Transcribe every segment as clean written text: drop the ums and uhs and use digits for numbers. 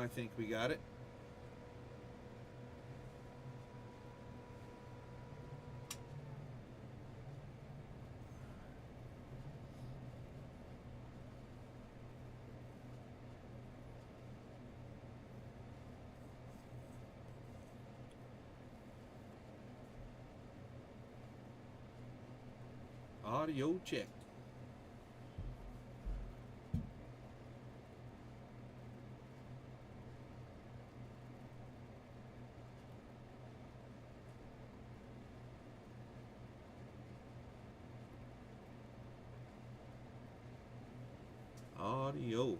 I think we got it. Audio check. Audio.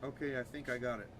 Okay, I think I got it.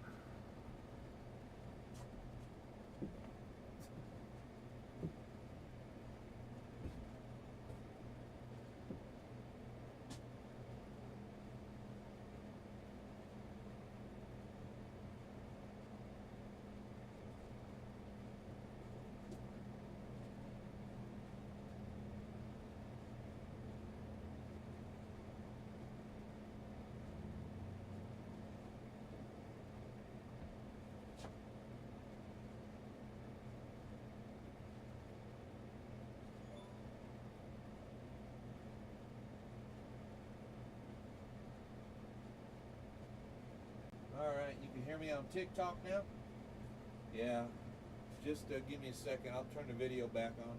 Alright, you can hear me on TikTok now? Yeah. Just give me a second. I'll turn the video back on.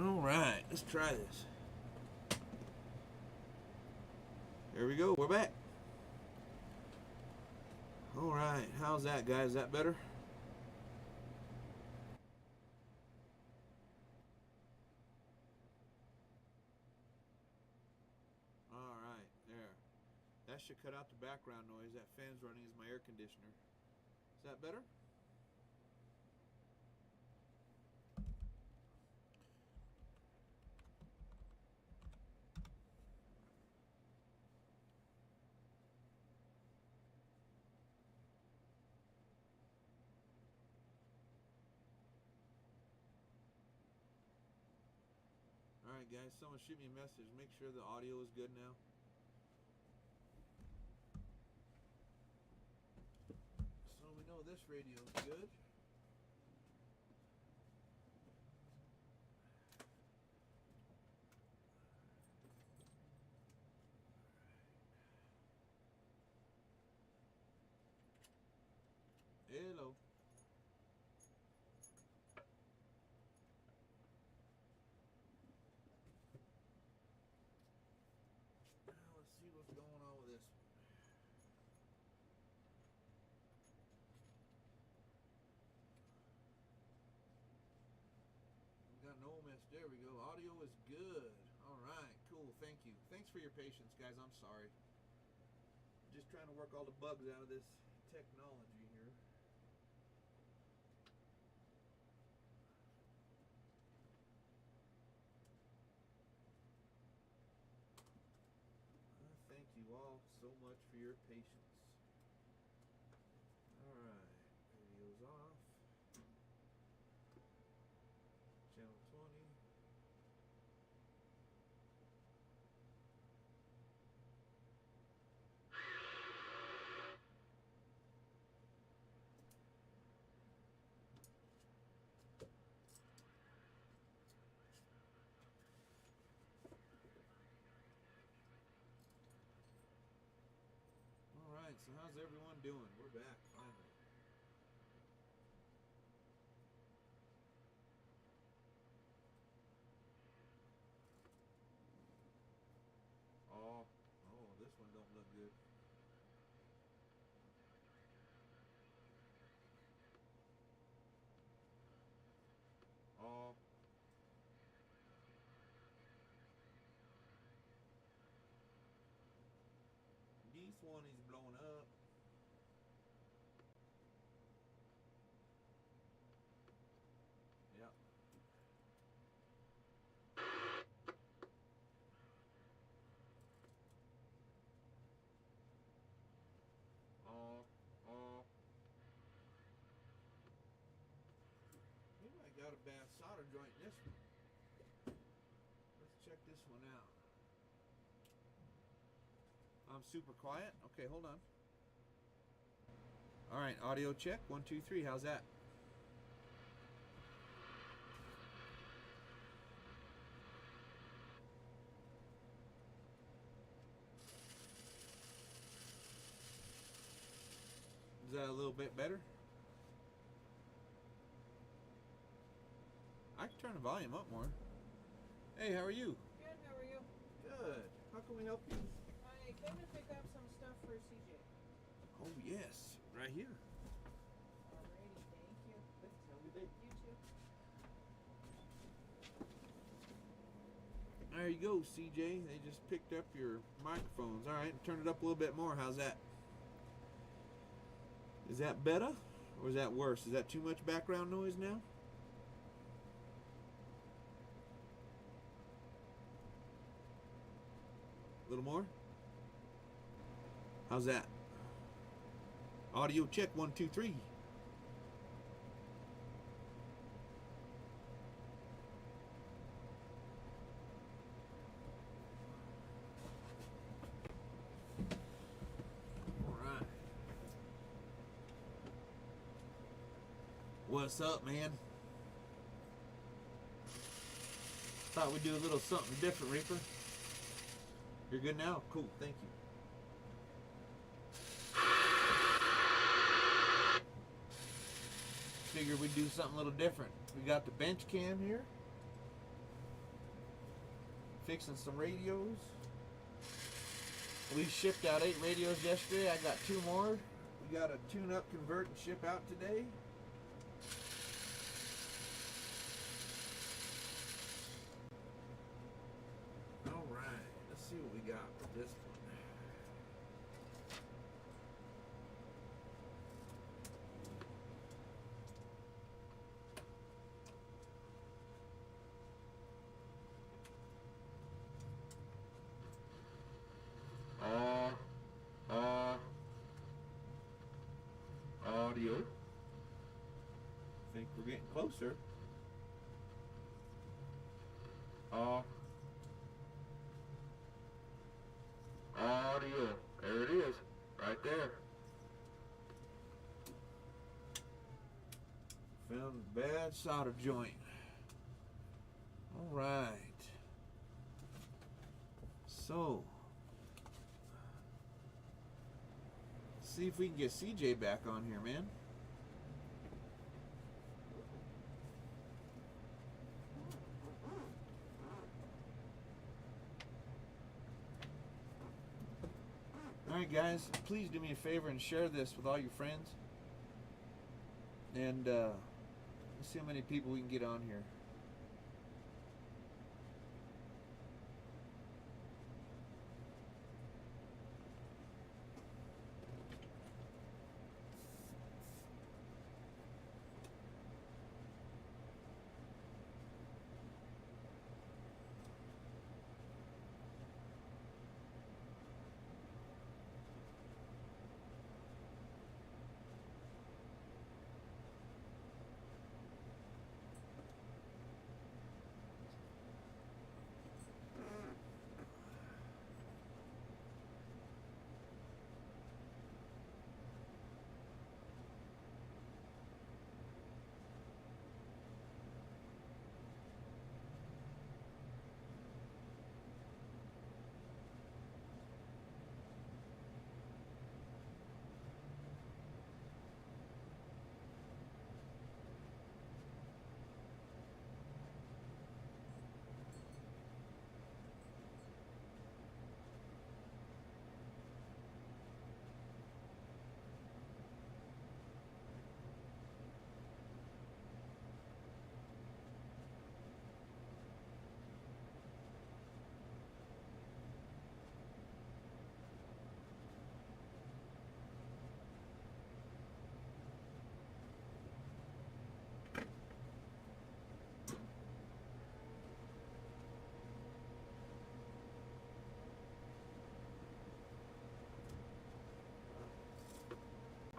Alright, let's try this. There we go, we're back. Alright, how's that, guys? Is that better? Alright, there. That should cut out the background noise. That fan's running is my air conditioner. Is that better? Alright guys, someone shoot me a message. Make sure the audio is good now. this radio's good. Hello. Now let's see what's going on with this one. We got no mess. There we go. Audio is good. All right, cool. Thank you. Thanks for your patience, guys. I'm sorry. Just trying to work all the bugs out of this technology here. Thank you all so much for your patience. Alright, radio's off. Channel 20. Alright, so how's everyone doing? We're back, finally. Oh, this one don't look good. Oh. This one is blown up. Yep. Maybe I got a bad solder joint in this one. Let's check this one out. I'm super quiet. Okay, hold on. All right, audio check. 1, 2, 3. How's that? Is that a little bit better? I can turn the volume up more. Hey, how are you? Good, how are you? Good. How can we help you? I came to pick up some stuff for CJ. Oh, yes. Right here. Alrighty, thank you. Have a good day. You too. There you go, CJ. They just picked up your microphones. All right, turn it up a little bit more. How's that? Is that better? Or is that worse? Is that too much background noise now? A little more? How's that? Audio check. 1, 2, 3. Alright. What's up, man? Thought we'd do a little something different, Reaper. You're good now? Cool, thank you. Figured we'd do something a little different. We got the bench cam here. Fixing some radios. We shipped out 8 radios yesterday. I got 2 more. We got a tune-up, convert, and ship out today. Alright, let's see what we got with this one. Audio. Think we're getting closer. Audio. There it is. Right there. Found a bad solder joint. All right. So, see if we can get CJ back on here, man. Alright guys, please do me a favor and share this with all your friends. And let's see how many people we can get on here.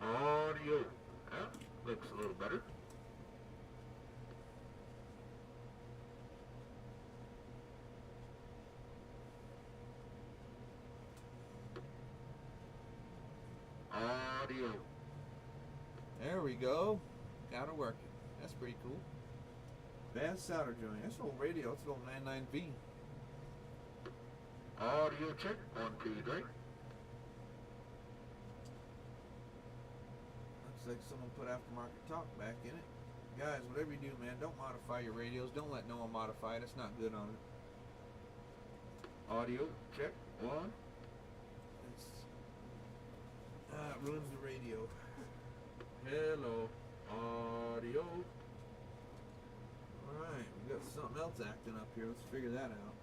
Audio. Looks a little better. Audio. There we go. Got it working. That's pretty cool. Bad solder joint. That's an old radio. It's an old 99V. Audio check. 1, 2, 3. Looks like someone put aftermarket talk back in it. Guys, whatever you do, man, don't modify your radios. Don't let no one modify it. It's not good on it. Audio check. 1. It ruins the radio. Hello. Audio. Alright, we got something else acting up here. Let's figure that out.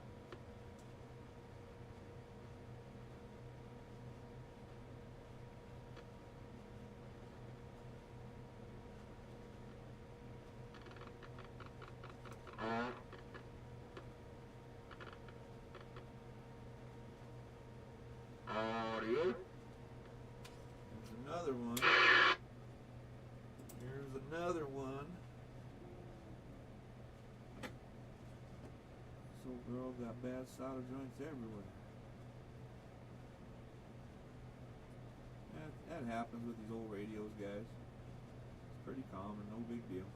Audio. There's another one. Here's another one. This old girl got bad solder joints everywhere. That happens with these old radios, guys. It's pretty common, no big deal.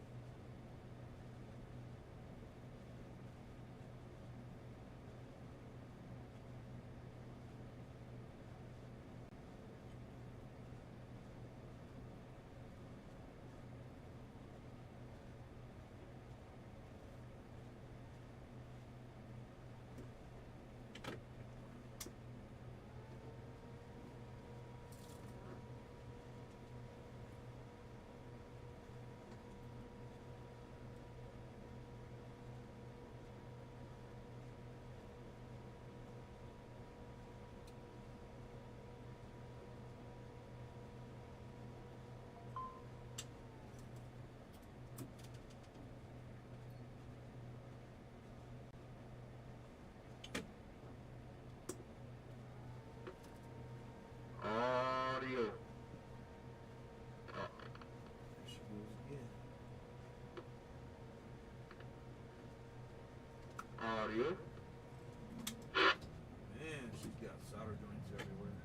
Audio. There she goes again. Audio. Man, she's got solder joints everywhere.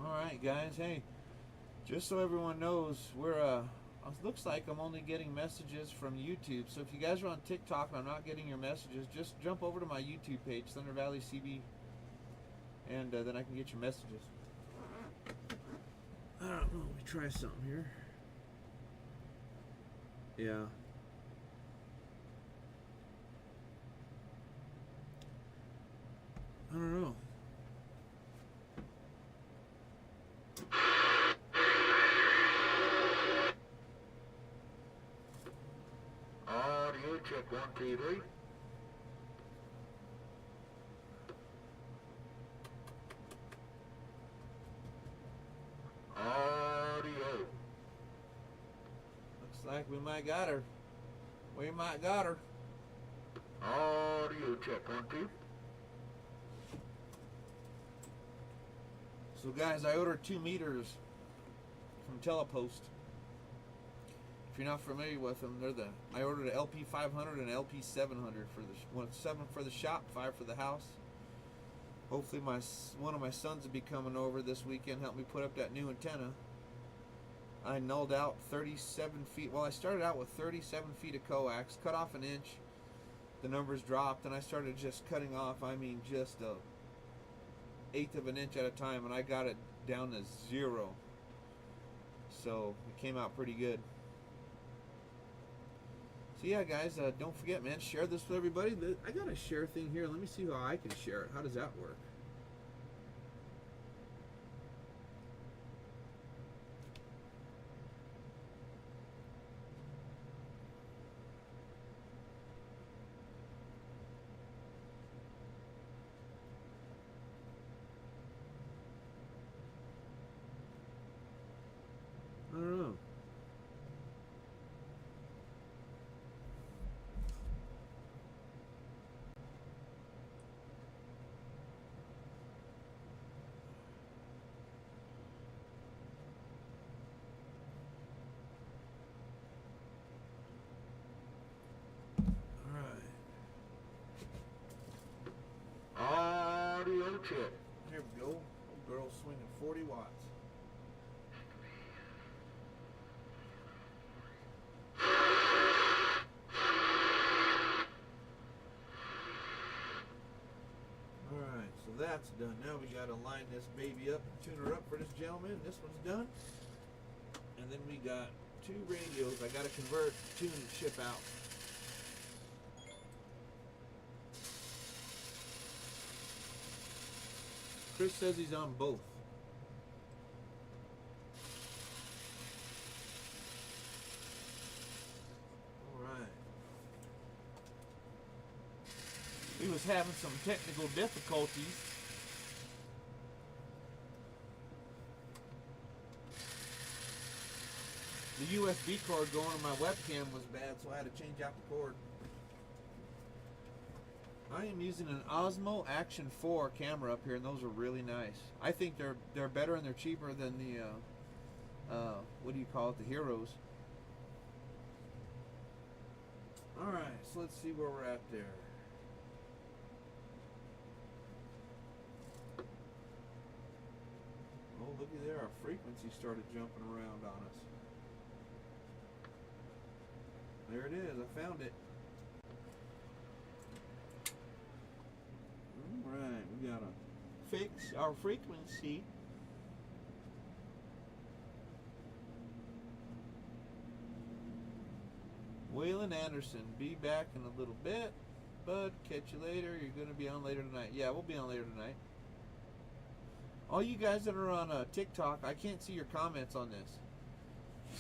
Alright guys, hey, just so everyone knows, it looks like I'm only getting messages from YouTube. So if you guys are on TikTok and I'm not getting your messages, just jump over to my YouTube page, Thunder Valley CB, and then I can get your messages. I don't know, let me try something here. Yeah. I don't know. Audio check 1, 2, 3. Audio. Looks like we might got her. We might got her. Audio check 1, 2. So guys, I ordered 2 meters from Telepost. If you're not familiar with them, I ordered an LP 500 and an LP 700 for 7 for the shop, 5 for the house. Hopefully one of my sons will be coming over this weekend, help me put up that new antenna. I nulled out 37 feet. Well, I started out with 37 feet of coax, cut off an inch. The numbers dropped, and I started just cutting off, I mean just a 1/8 of an inch at a time, and I got it down to 0. So it came out pretty good. So yeah, guys, don't forget, man, share this with everybody. I got a share thing here. Let me see how I can share it. How does that work? I don't know. Audio check. Here we go. Old girl swinging 40 watts. Alright, so that's done. Now we gotta line this baby up and tune her up for this gentleman. This one's done. And then we got 2 radios I gotta convert, tune, and ship out. Chris says he's on both. Alright. He was having some technical difficulties. The USB cord going to my webcam was bad, so I had to change out the cord. I am using an Osmo Action 4 camera up here, and those are really nice. I think they're better and they're cheaper than the what do you call it, the Heroes. All right, so let's see where we're at there. Oh, looky there, our frequency started jumping around on us. There it is, I found it. Alright, we gotta fix our frequency. Waylon Anderson, be back in a little bit, but catch you later. You're gonna be on later tonight. Yeah, we'll be on later tonight. All you guys that are on TikTok, I can't see your comments on this.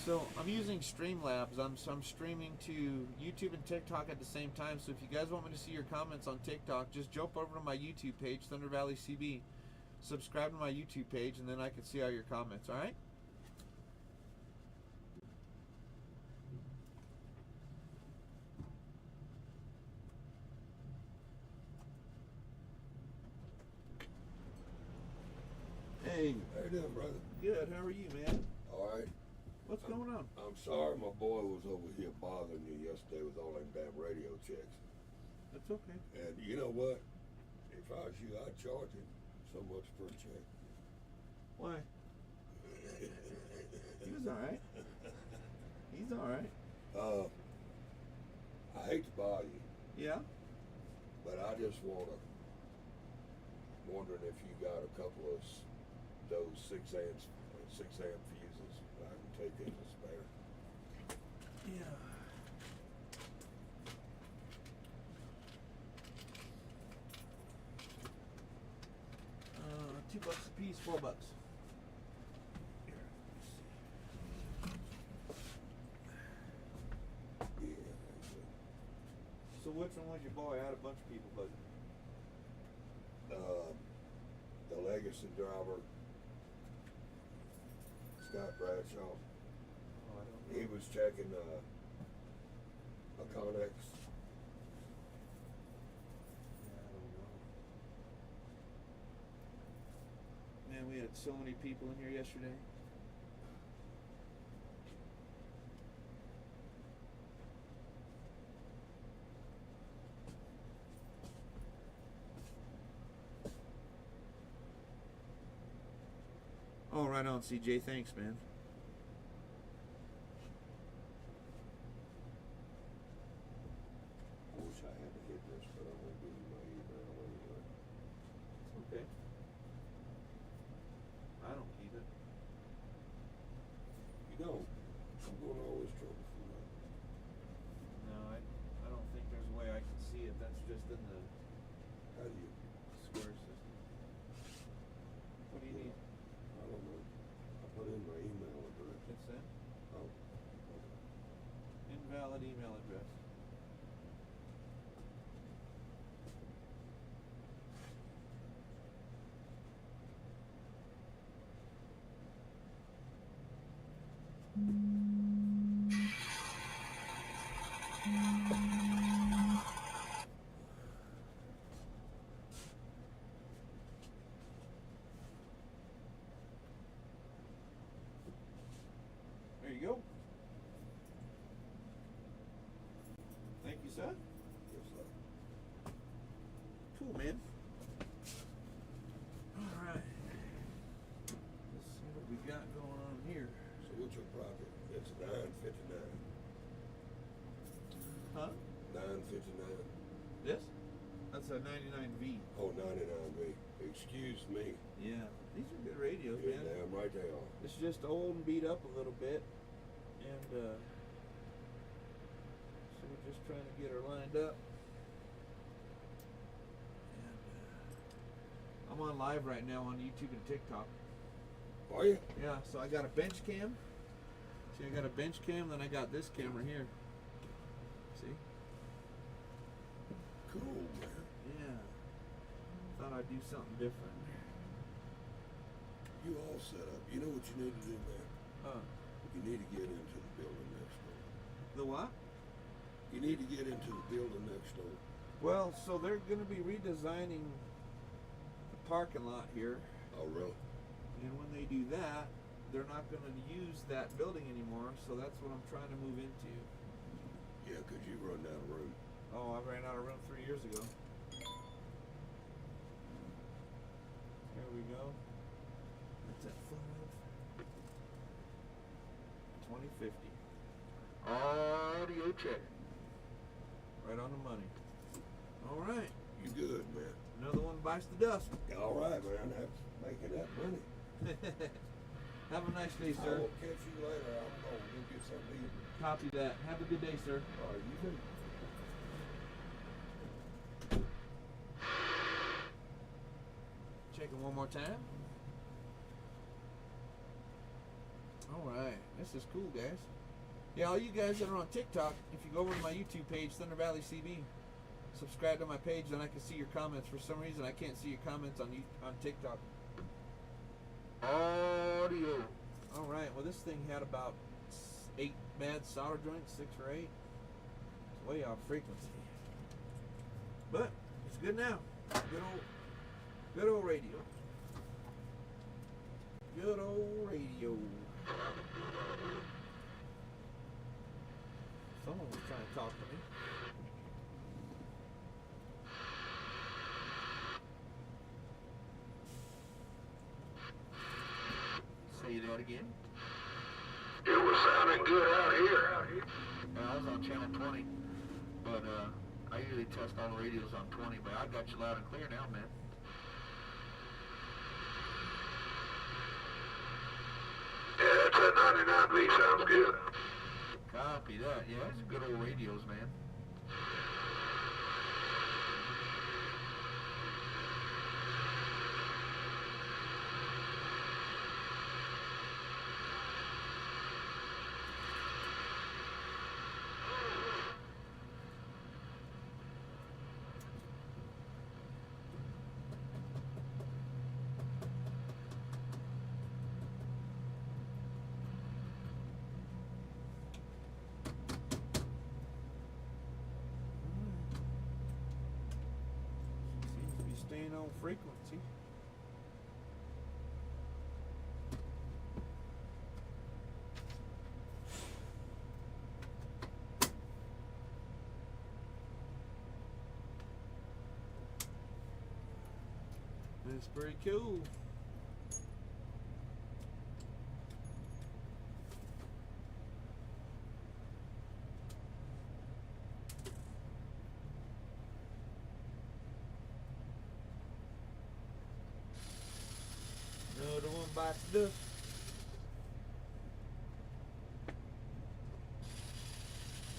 So I'm using Streamlabs. I'm streaming to YouTube and TikTok at the same time. So if you guys want me to see your comments on TikTok, just jump over to my YouTube page, Thunder Valley CB. Subscribe to my YouTube page, and then I can see all your comments. All right? Hey. How you doing, brother? Good. How are you, man? All right. What's going on? I'm sorry my boy was over here bothering you yesterday with all them damn radio checks. That's okay. And you know what? If I was you, I'd charge him so much per check. Why? He was all right. He's all right. I hate to bother you, Yeah. but I just wondering if you got a couple of those 6 amp fuses I can take in the spare. Yeah. $2 a piece, $4. Here, Yeah. so which one was your boy? I had a bunch of people buzzing. The legacy driver, Scott Bradshaw, Oh, I don't know. he was checking a Connex. Yeah, I don't know. Man, we had so many people in here yesterday. Oh, right on, CJ. Thanks, man. I wish I had to hit this, but I'm gonna give you my email anyway. Okay. I don't keep it. You don't. I'm going all this trouble for that. No, I don't think there's a way I can see it. That's just in the How do you? square system. What do you need? I don't know. I put in my email address. It's that Oh. Okay. invalid email address. There you go. Thank you, sir. Yes, sir. Cool, man. All right. Let's see what we got going on here. So what's your project? It's 959. Huh? 959. This? That's a 99V. Oh, 99B. Excuse me. Yeah. These are good radios, You're man. damn right they are. It's just old and beat up a little bit. And, so we're just trying to get her lined up. And, I'm on live right now on YouTube and TikTok. Are you? Yeah, so I got a bench cam. See, I got a bench cam, then I got this camera here. See? Cool, man. Yeah. Thought I'd do something different. You all set up. You know what you need to do, man? Huh. You need to get into the building next door. The what? You need to get into the building next door. Well, so they're going to be redesigning the parking lot here. Oh, really? And when they do that, they're not going to use that building anymore. So that's what I'm trying to move into. Yeah, 'cause you run out of room. Oh, I ran out of room 3 years ago. There we go. That's at 2050. Audio check. Right on the money. All right. You good, man? Another one bites the dust. All right, man. That's making that money. Have a nice day, I sir. will catch you later. I'm going to go get something to eat. Copy that. Have a good day, sir. All right, you too. Check it one more time. Alright, this is cool, guys. Yeah, all you guys that are on TikTok, if you go over to my YouTube page, Thunder Valley CB, subscribe to my page, then I can see your comments. For some reason, I can't see your comments on TikTok. Audio. Alright, well, this thing had about 8 bad solder joints, 6 or 8. It's way off frequency. But, it's good now. Good old radio. Good old radio. Someone was trying to talk to me. Say that that again? It was sounding good out here. I was on channel 20, but I usually test all the radios on 20, but I got you loud and clear now, man. Yeah, it's at 99B. Sounds good. Copy that. Yeah, it's good old radios, man. Seems to be staying on frequency. That's pretty cool. Another one bites the dust.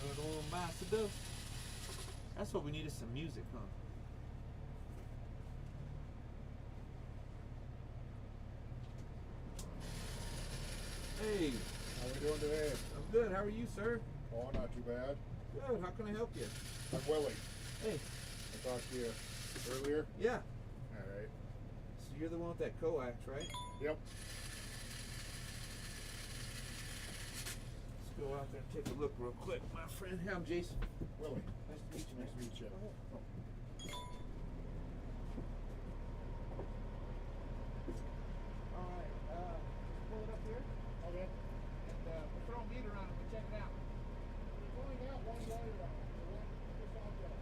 Another one bites the dust. That's what we need, is some music, huh? Hey, How we doing today? I'm good. How are you, sir? Oh, not too bad. Good. How can I help you? I'm Willie. Hey, I talked to you earlier. yeah. All right. So you're the one with that coax, right? Yep. Let's go out there and take a look real quick, my friend. Hey, I'm Jason. Willie. Nice to meet you, man. Nice to meet you. Oh. All right. Pull it up here, Okay. and we'll throw a meter on it. We'll check it out. We've only got one wire on it. So just out there.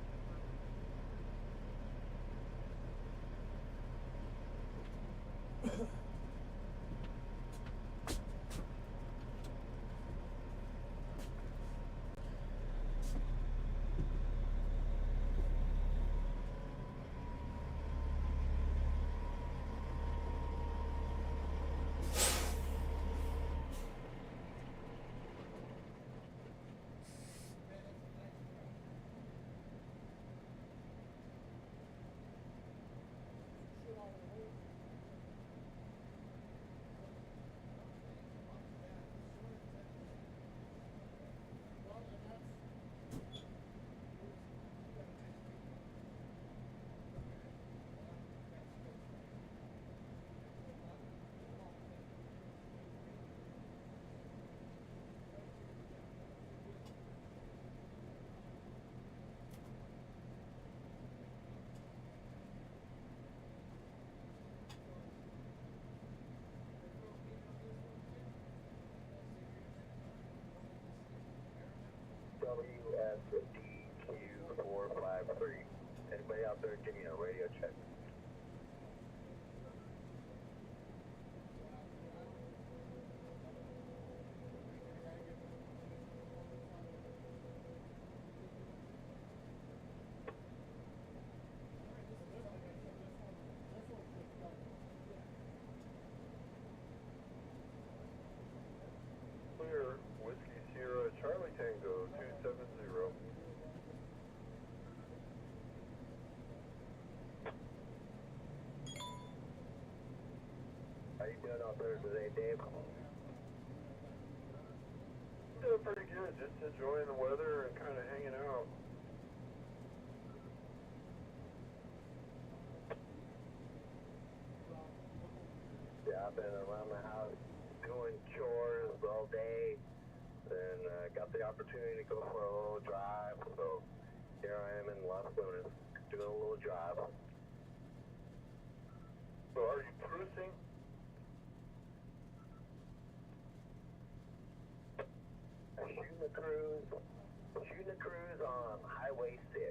WSDQ453. Anybody out there give me a radio check? Clear, Whiskey Sierra Charlie Tango 270. How you doing out there today, Dave? Doing pretty good, just enjoying the weather and kind of hanging out. Yeah, I've been around the house doing chores all day, and got the opportunity to go for a little drive, so here I am in Las Lunas, doing a little drive. So are you cruising? Shooting a cruise on Highway 6.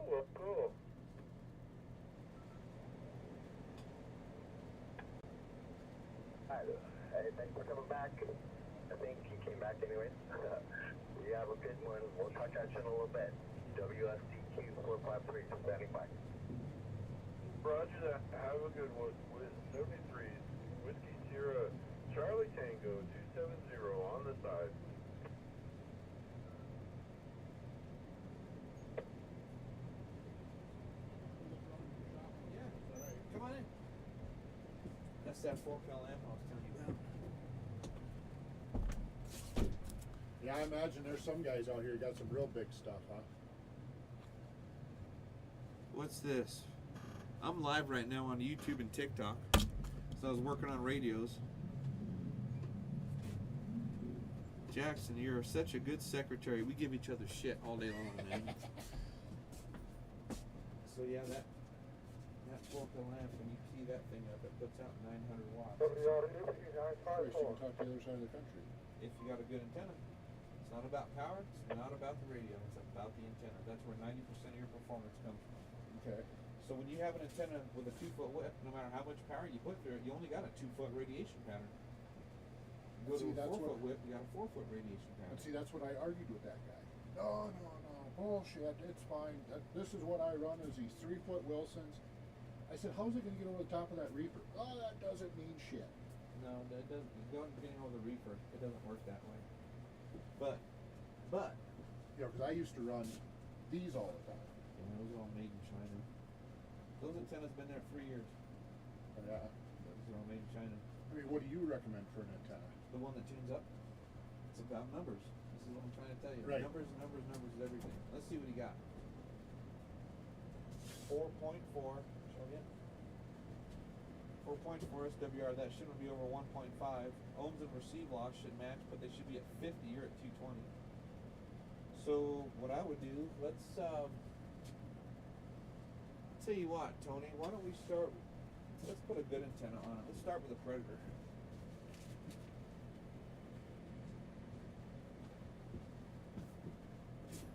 Oh, well, cool. Hey, thanks for coming back. I think he came back anyways. You have a good one. We'll talk at you in a little bit. WSTQ 453 standing by. Roger that. Have a good one. With 73, Whiskey Sierra, Charlie Tango 270 on the side. Yeah. Come on in. That's that 4-cal lamp I was telling you about. Yeah, I imagine there's some guys out here got some real big stuff, huh? What's this? I'm live right now on YouTube and TikTok. So I was working on radios. Jackson, you're such a good secretary. We give each other shit all day long, man. So yeah, that 4-cal lamp, when you key that thing up, it puts out 900 watts. Of course, you can talk to the other side of the country. If you got a good antenna. It's not about power, it's not about the radio, it's about the antenna. That's where 90% of your performance comes from. Okay. So when you have an antenna with a 2-foot width, no matter how much power you put through it, you only got a 2-foot radiation pattern. Go See, to a that's 4-foot what- width, you got a 4-foot radiation pattern. And see, that's what I argued with that guy. No, bullshit, it's fine. This is what I run is these 3-foot Wilsons. I said, how's it going to get over the top of that reaper? Oh, that doesn't mean shit. No, that doesn't. Going over the reefer, it doesn't work that way. But, You know, because I used to run these all the time. yeah, those are all made in China. Those antennas been there 3 years. Yeah. Those are all made in China. I mean, what do you recommend for an antenna? The one that tunes up, it's about numbers. This is what I'm trying to tell you. Right. Numbers is everything. Let's see what he got. 4.4. Show again. 4.4 SWR. That shouldn't be over 1.5. Ohms and receive loss should match, but they should be at 50. You're at 220. So what I would do, let's tell you what, Tony. Why don't we start? Let's put a good antenna on it. Let's start with a Predator.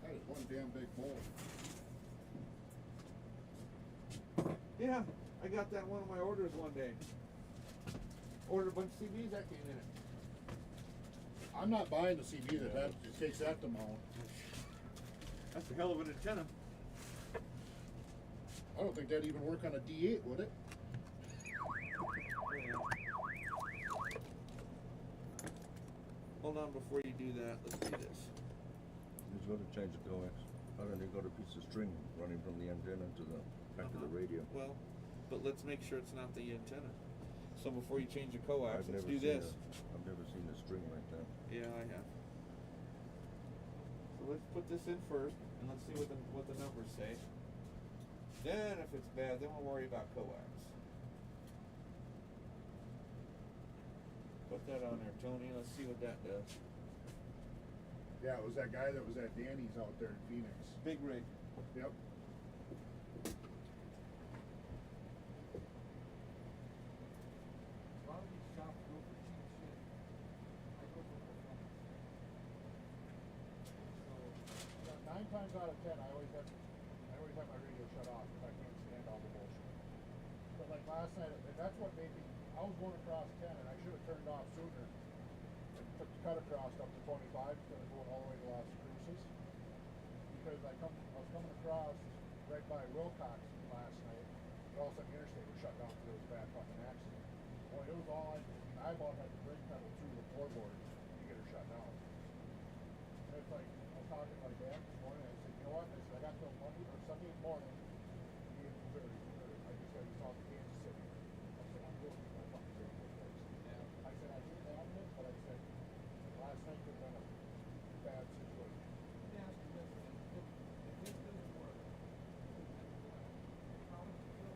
That is one damn big bowl. Yeah, I got that in one of my orders one day. Ordered a bunch of CBs that came in it. I'm not buying the CB that it takes that to mount. That's a hell of an antenna. I don't think that'd even work on a D8, would it? Yeah. Hold on before you do that. Let's do this. He's going to change the coax. And then you got a piece of string running from the antenna to the back to the radio. Well, but let's make sure it's not the antenna. So before you change the coax, I've let's never do seen this. I've never seen a string like that. Yeah, I have. So let's put this in first, and let's see what the numbers say. Then, if it's bad, then we'll worry about coax. Put that on there, Tony. Let's see what that does. Yeah, it was that guy that was at Danny's out there in Phoenix. Big rig. Yep. A lot of these shops go for cheap shit. I go for performance. So, 9 times out of 10, I always have my radio shut off because I can't stand all the bullshit. But like last night, and that's what made me. I was going across 10, and I should have turned off sooner. And took the cut across up to 25 instead of going all the way to Las Cruces. Because I was coming across right by Wilcox last night, and all of a sudden the interstate was shut down because there was a bad fucking accident. Boy, it was all I about had the brake pedal through the floorboard to get her shut down. And it's like, I was talking to my dad this morning, and I said, you know what? I said, I got till Monday or Sunday morning to be in Missouri. I just got to talk to Kansas City. I said, I'm going to get my fucking radio fixed. I said, I hate having it, but I said, last night could have been a bad situation. let me ask you this, then. If this doesn't work, how would you feel?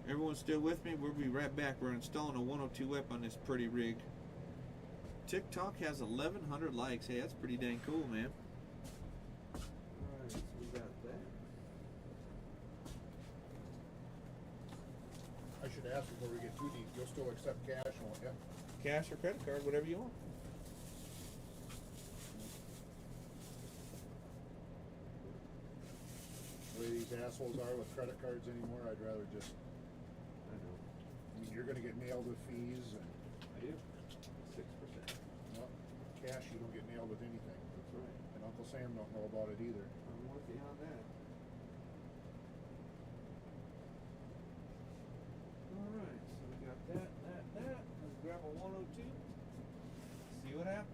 Everyone still with me? We'll be right back. We're installing a 102 whip on this pretty rig. TikTok has 1,100 likes. Hey, that's pretty dang cool, man. Alright, so we got that. I should ask before we get too deep. You'll still accept cash, won't you? Cash or credit card, whatever you want. The way these assholes are with credit cards anymore, I'd rather just. I know. I mean, you're gonna get nailed with fees and. I do. 6%. Well, cash, you don't get nailed with anything. That's right. And Uncle Sam don't know about it either. I'm with you on that. Alright, so we got that. Let's grab a 102. See what happens.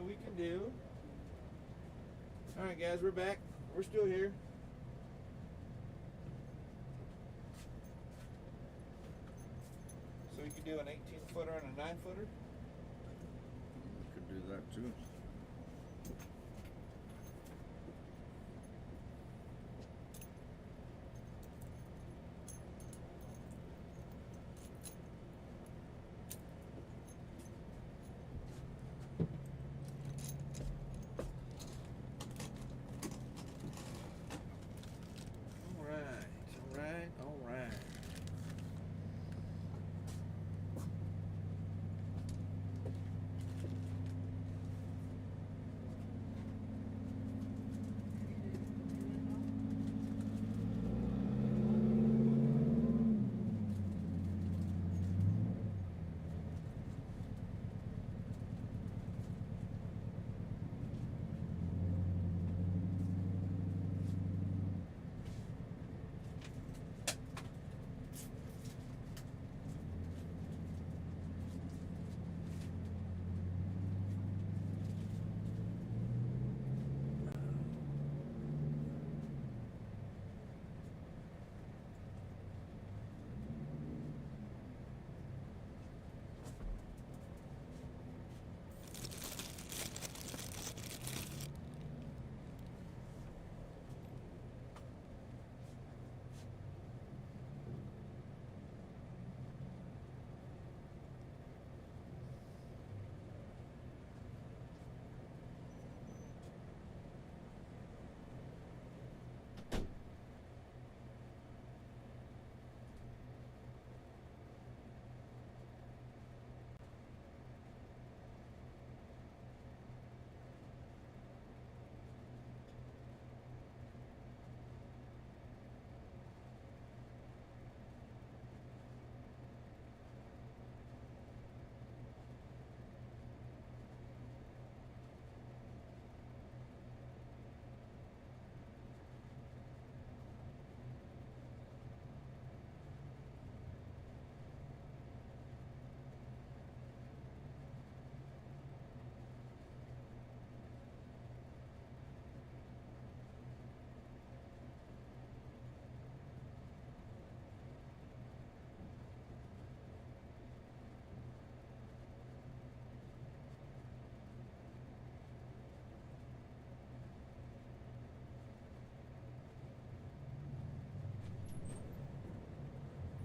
we can do. Alright guys, we're back. We're still here. So we could do an 18-footer and a 9-footer? We could do that too.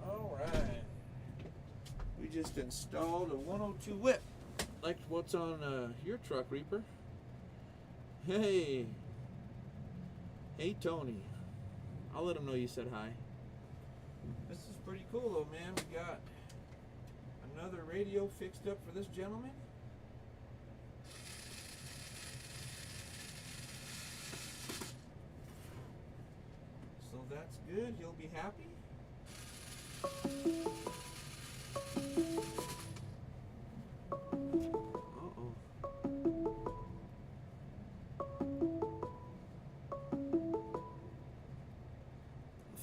Alright. We just installed a 102 whip, like what's on your truck, Reaper. Hey Tony, I'll let him know you said hi. This is pretty cool though, man. We got another radio fixed up for this gentleman. So that's good, he'll be happy.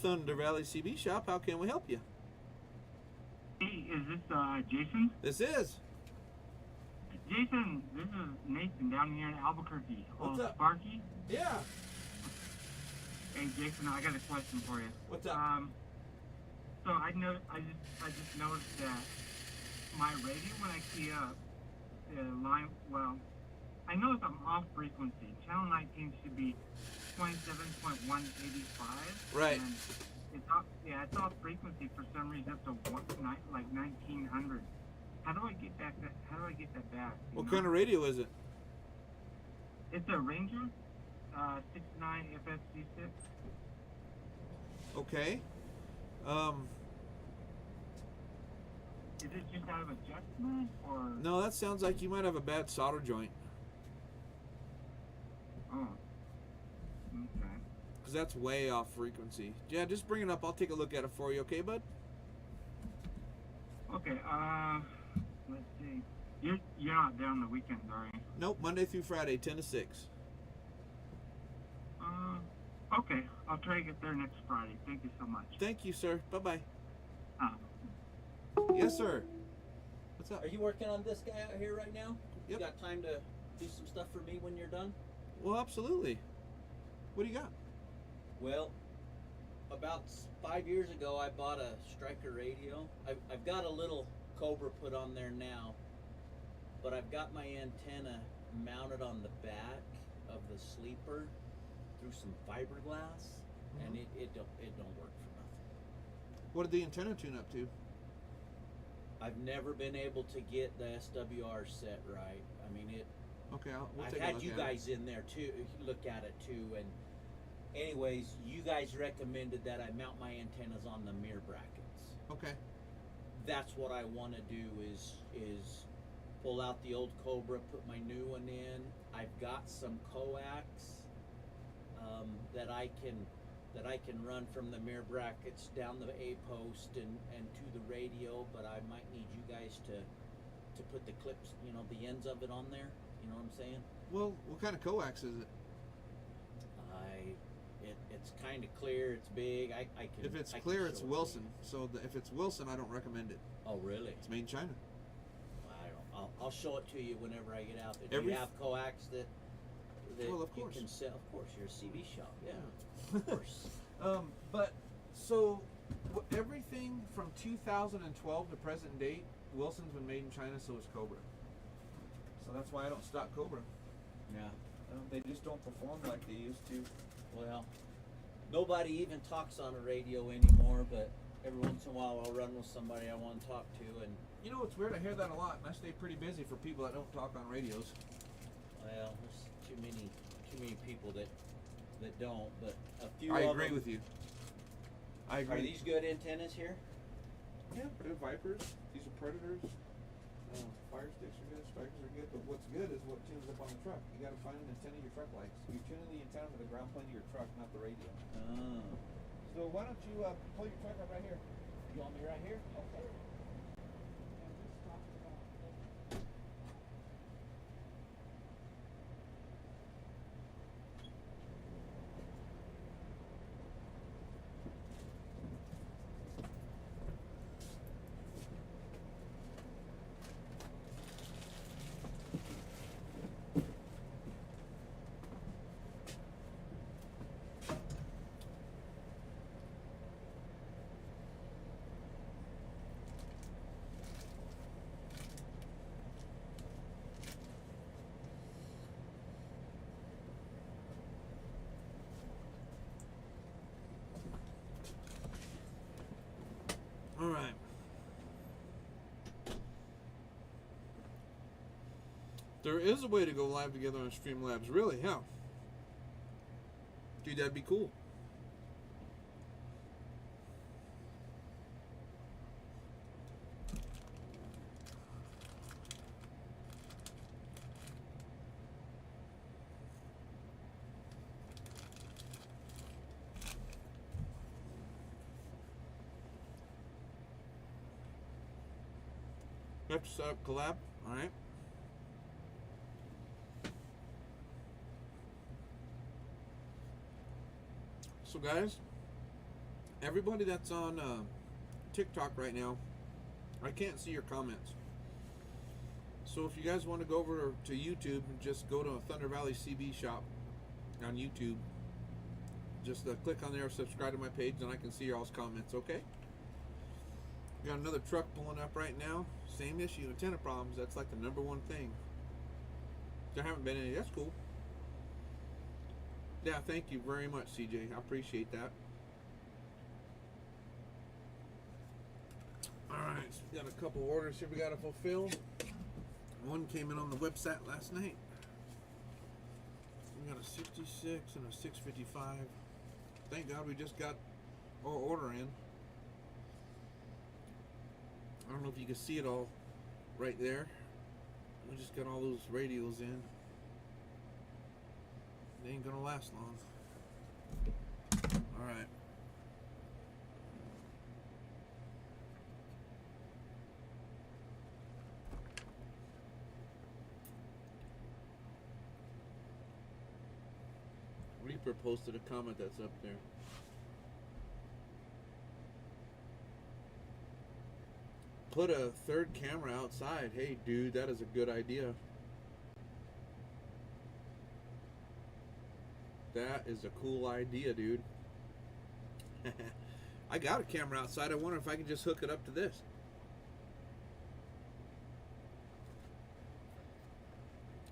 Thunder Valley CB Shop, how can we help you? Hey, is this Jason? This is. Jason, this is Nathan down here in Albuquerque. What's up? Sparky? Yeah. Hey, Jason, I got a question for you. What's up? So I just noticed that my radio when I key up, the line, well, I know it's off frequency. Channel 19 should be 27.185. Right. And it's off frequency for some reason up to 1900. How do I get back that? How do I get that back? What kind of radio is it? It's a Ranger, 69 FSC6. Okay. Is it just out of adjustment or? No, that sounds like you might have a bad solder joint. Oh. Okay. Because that's way off frequency. Yeah, just bring it up. I'll take a look at it for you, okay, bud? Okay. Let's see. You're not there on the weekends, are you? Nope, Monday through Friday, 10 to 6. Okay. I'll try to get there next Friday. Thank you so much. Thank you, sir. Bye-bye. Uh, Yes, sir. What's up? Are you working on this guy out here right now? Yep. You got time to do some stuff for me when you're done? Well, absolutely. What do you got? Well, about 5 years ago, I bought a Stryker radio. I've got a little Cobra put on there now, but I've got my antenna mounted on the back of the sleeper through some fiberglass, and it don't work for nothing. What did the antenna tune up to? I've never been able to get the SWR set right. I mean, Okay, we'll I've take a had look you at guys in there too, look at it too, and anyways, you guys recommended that I mount my antennas on the mirror brackets. it. Okay. That's what I want to do is pull out the old Cobra, put my new one in. I've got some coax that I can run from the mirror brackets down the A post and to the radio, but I might need you guys to put the clips, the ends of it on there. You know what I'm saying? Well, what kind of coax is it? It's kind of clear. It's big. I can. If it's I can clear, show it's it to Wilson. you. So if it's Wilson, I don't recommend it. Oh, really? It's made in China. I'll show it to you whenever I get out there. Do you have coax that Well, of you course. can sell? Of course, you're a CB shop. Yeah, of course. But so everything from 2012 to present date, Wilson's been made in China, so is Cobra. So that's why I don't stock Cobra. Yeah. They just don't perform like they used to. Well, nobody even talks on a radio anymore, but every once in a while I'll run with somebody I want to talk to, and You know, it's weird. I hear that a lot, and I stay pretty busy for people that don't talk on radios. well, there's too many people that don't, but a few I of agree them. with you. I agree. Are these good antennas here? Yeah, they're Vipers. These are Predators. Fire sticks are good. Strikers are good. But what's good is what tunes up on the truck. You got to find an antenna your truck likes. You're tuning the antenna to the ground plane of your truck, not the radio. Oh. So why don't you pull your truck up right here? You want me right here? Okay. All right. There is a way to go live together on Streamlabs. Really? How? Dude, that'd be cool. You have to set up collab. All right. So guys, everybody that's on TikTok right now, I can't see your comments. So if you guys want to go over to YouTube and just go to Thunder Valley CB shop on YouTube, just click on there, subscribe to my page, and I can see your all's comments. Okay. Got another truck pulling up right now. Same issue, antenna problems. That's like the #1 thing. There haven't been any. That's cool. Yeah, thank you very much, CJ. I appreciate that. Alright, so we got a couple orders here we got to fulfill. One came in on the website last night. We got a 66 and a 655. Thank God we just got our order in. I don't know if you can see it all right there. We just got all those radios in. They ain't gonna last long. Alright. Reaper posted a comment that's up there. Put a third camera outside. Hey dude, that is a good idea. That is a cool idea, dude. I got a camera outside. I wonder if I can just hook it up to this.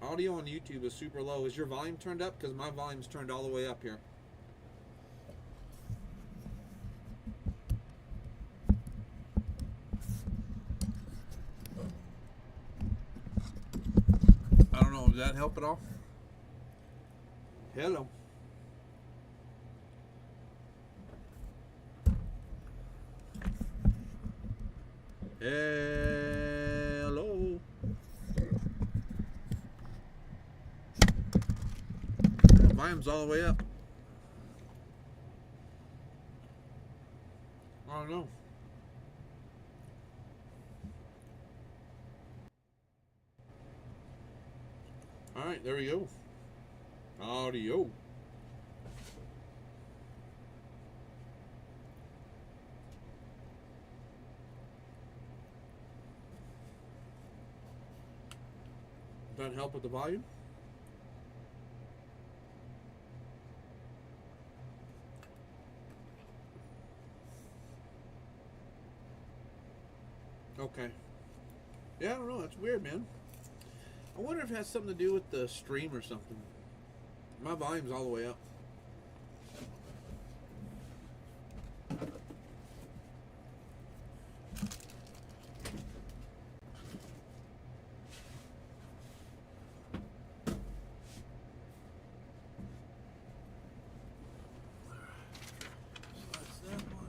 Audio on YouTube is super low. Is your volume turned up? Because my volume's turned all the way up here. I don't know. Does that help at all? Hello. Hello. Volume's all the way up. I don't know. Alright, there we go. Audio. Does that help with the volume? Okay. Yeah, I don't know. It's weird, man. I wonder if it has something to do with the stream or something. My volume's all the way up. That's that one.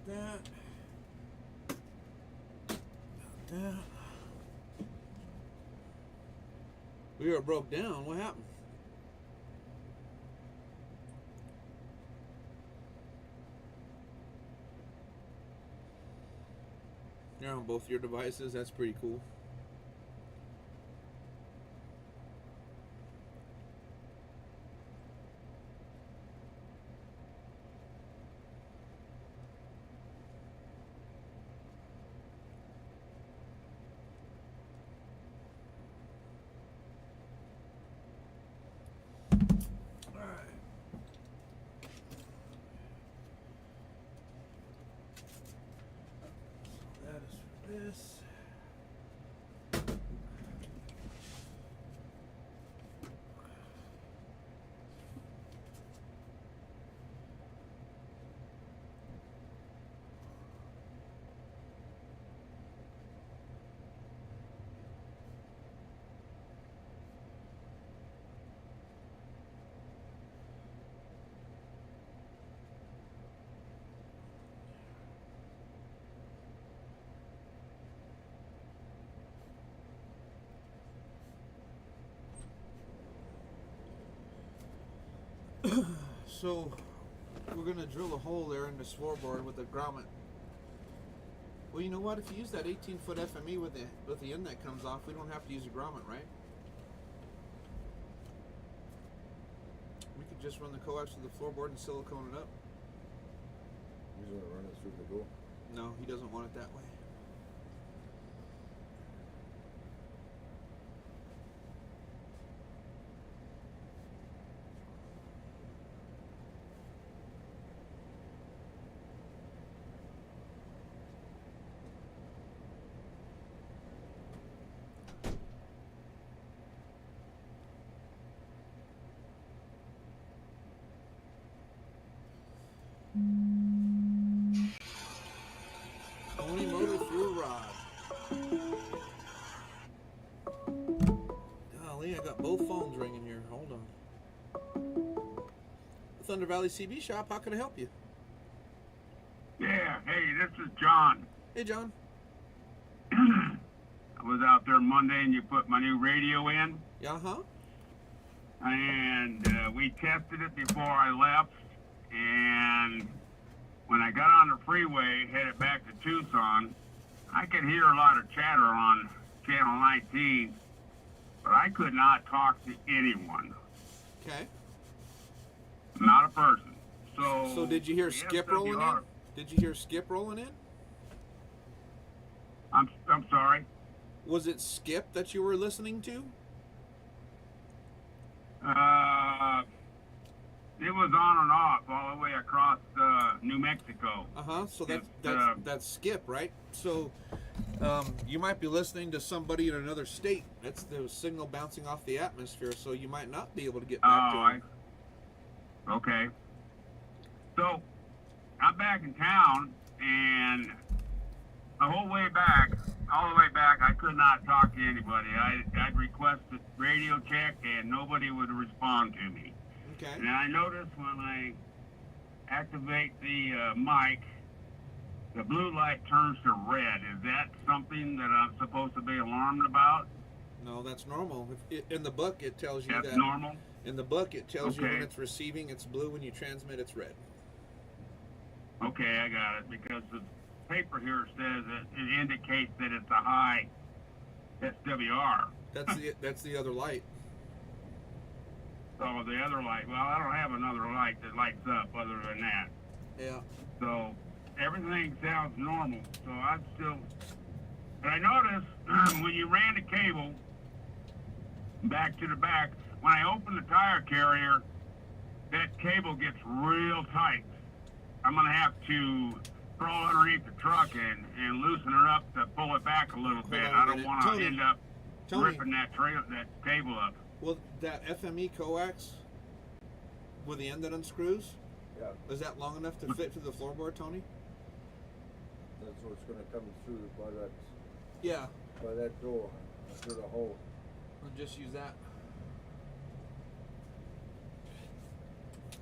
That. We were broke down. What happened? You're on both your devices. That's pretty cool. This. So we're gonna drill a hole there in this floorboard with a grommet. Well, you know what? If you use that 18-foot FME with the end that comes off, we don't have to use a grommet, right? We could just run the coax to the floorboard and silicone it up. He's gonna run it through the door. No, he doesn't want it that way. Thunder Valley CB Shop. How can I help you? Yeah, hey, this is John. Hey, John. I was out there Monday and you put my new radio in, Yeah, huh? and we tested it before I left. And when I got on the freeway headed back to Tucson, I could hear a lot of chatter on Channel 19, but I could not talk to anyone, Okay. not a person. So did you hear the Skip rolling in? SWR Did you hear Skip rolling in? I'm sorry. Was it Skip that you were listening to? It was on and off all the way across New Mexico. Uh-huh. So It's, that's Skip, right? So you might be listening to somebody in another state. That's the signal bouncing off the atmosphere, so you might not be able to get back to him. Okay. So I'm back in town, and the whole way back, all the way back, I could not talk to anybody. I'd requested radio check, and nobody would respond to me. Okay. And I noticed when I activate the mic, the blue light turns to red. Is that something that I'm supposed to be alarmed about? No, that's normal. In the book, it tells you That's that. normal? In the book, it tells you Okay. when it's receiving, it's blue. When you transmit, it's red. Okay, I got it. Because the paper here says that it indicates that it's a high SWR. That's the other light. So the other light, well, I don't have another light that lights up other than that. Yeah. So everything sounds normal. So I'm still. But I noticed when you ran the cable back to the back, when I open the tire carrier, that cable gets real tight. I'm gonna have to crawl underneath the truck and loosen it up to pull it back a little bit. on a I don't minute. want to Tony, end up Tony. ripping that cable up. Well, that FME coax with the end that unscrews, Yeah, is that long enough to fit through the floorboard, Tony? that's what's going to come through Yeah. by that door, through the hole. I'll just use that.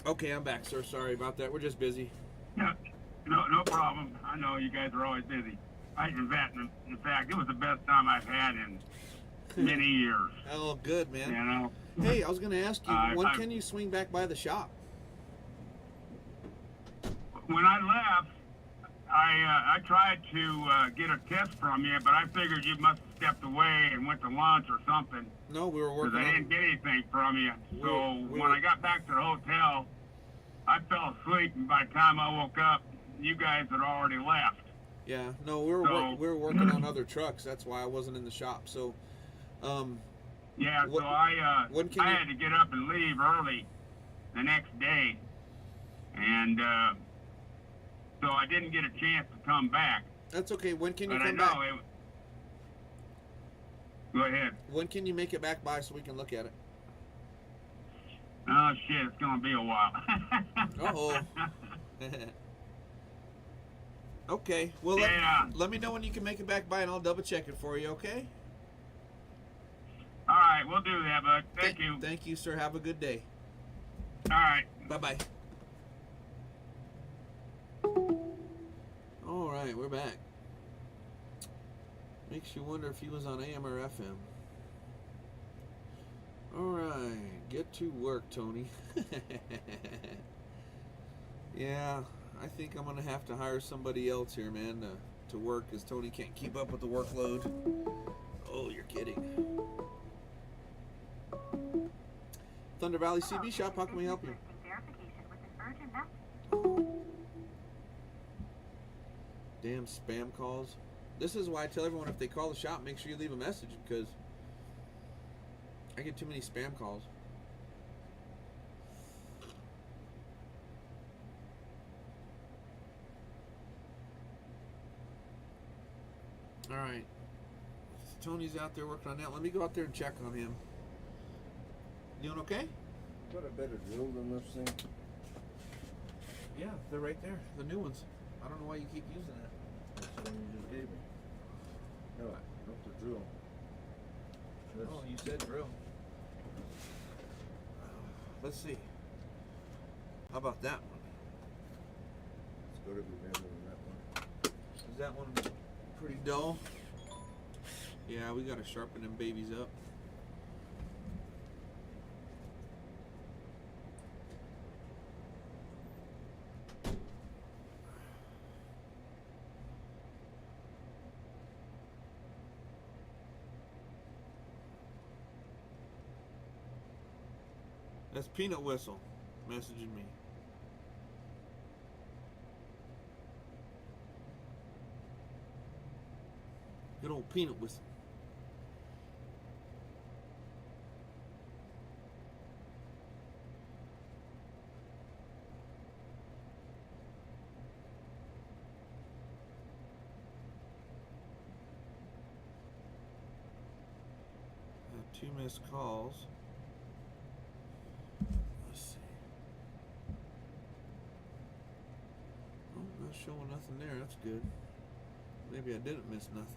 Okay, I'm back, sir. Sorry about that. We're just busy. Yeah, no problem. I know you guys are always busy. In fact, it was the best time I've had in many years. Oh, good, You man. know. Hey, I was going to ask you, when can you swing back by the shop? When I left, I tried to get a test from you, but I figured you must have stepped away and went to lunch or something. No, we were Because working I on didn't get anything from you. So we when were- I got back to the hotel, I fell asleep, and by the time I woke up, you guys had already left. Yeah, no, we were So- we were working on other trucks. That's why I wasn't in the shop. So, Yeah, What- so I when can I you- had to get up and leave early the next day, and so I didn't get a chance to come back. that's okay. When can you But I come know back? it. Go ahead. When can you make it back by so we can look at it? Oh shit, it's gonna be a while. Uh-oh. Okay. Well, Yeah. let me know when you can make it back by, and I'll double check it for you. Okay? All right, we'll do that, bud. Thank you. Thank you, sir. Have a good day. All right. Bye bye. All right, we're back. Makes you wonder if he was on AM or FM. All right, get to work, Tony. Yeah, I think I'm gonna have to hire somebody else here, man, to work, because Tony can't keep up with the workload. Oh, you're kidding. Thunder Valley CB Shop, how can we help you? Damn spam calls. This is why I tell everyone, if they call the shop, make sure you leave a message, because I get too many spam calls. Alright. Tony's out there working on that. Let me go out there and check on him. Doing okay? Got a better drill than this thing. Yeah, they're right there. The new ones. I don't know why you keep using that. That's the one you just gave me. No, not the drill. This, Oh, you said drill. Let's see. How about that one? It's gotta be better than that one. Is that one pretty dull? Yeah, we gotta sharpen them babies up. That's Peanut Whistle messaging me. Good old Peanut Whistle. I have 2 missed calls. Let's see. Oh, not showing nothing there. That's good. Maybe I didn't miss nothing.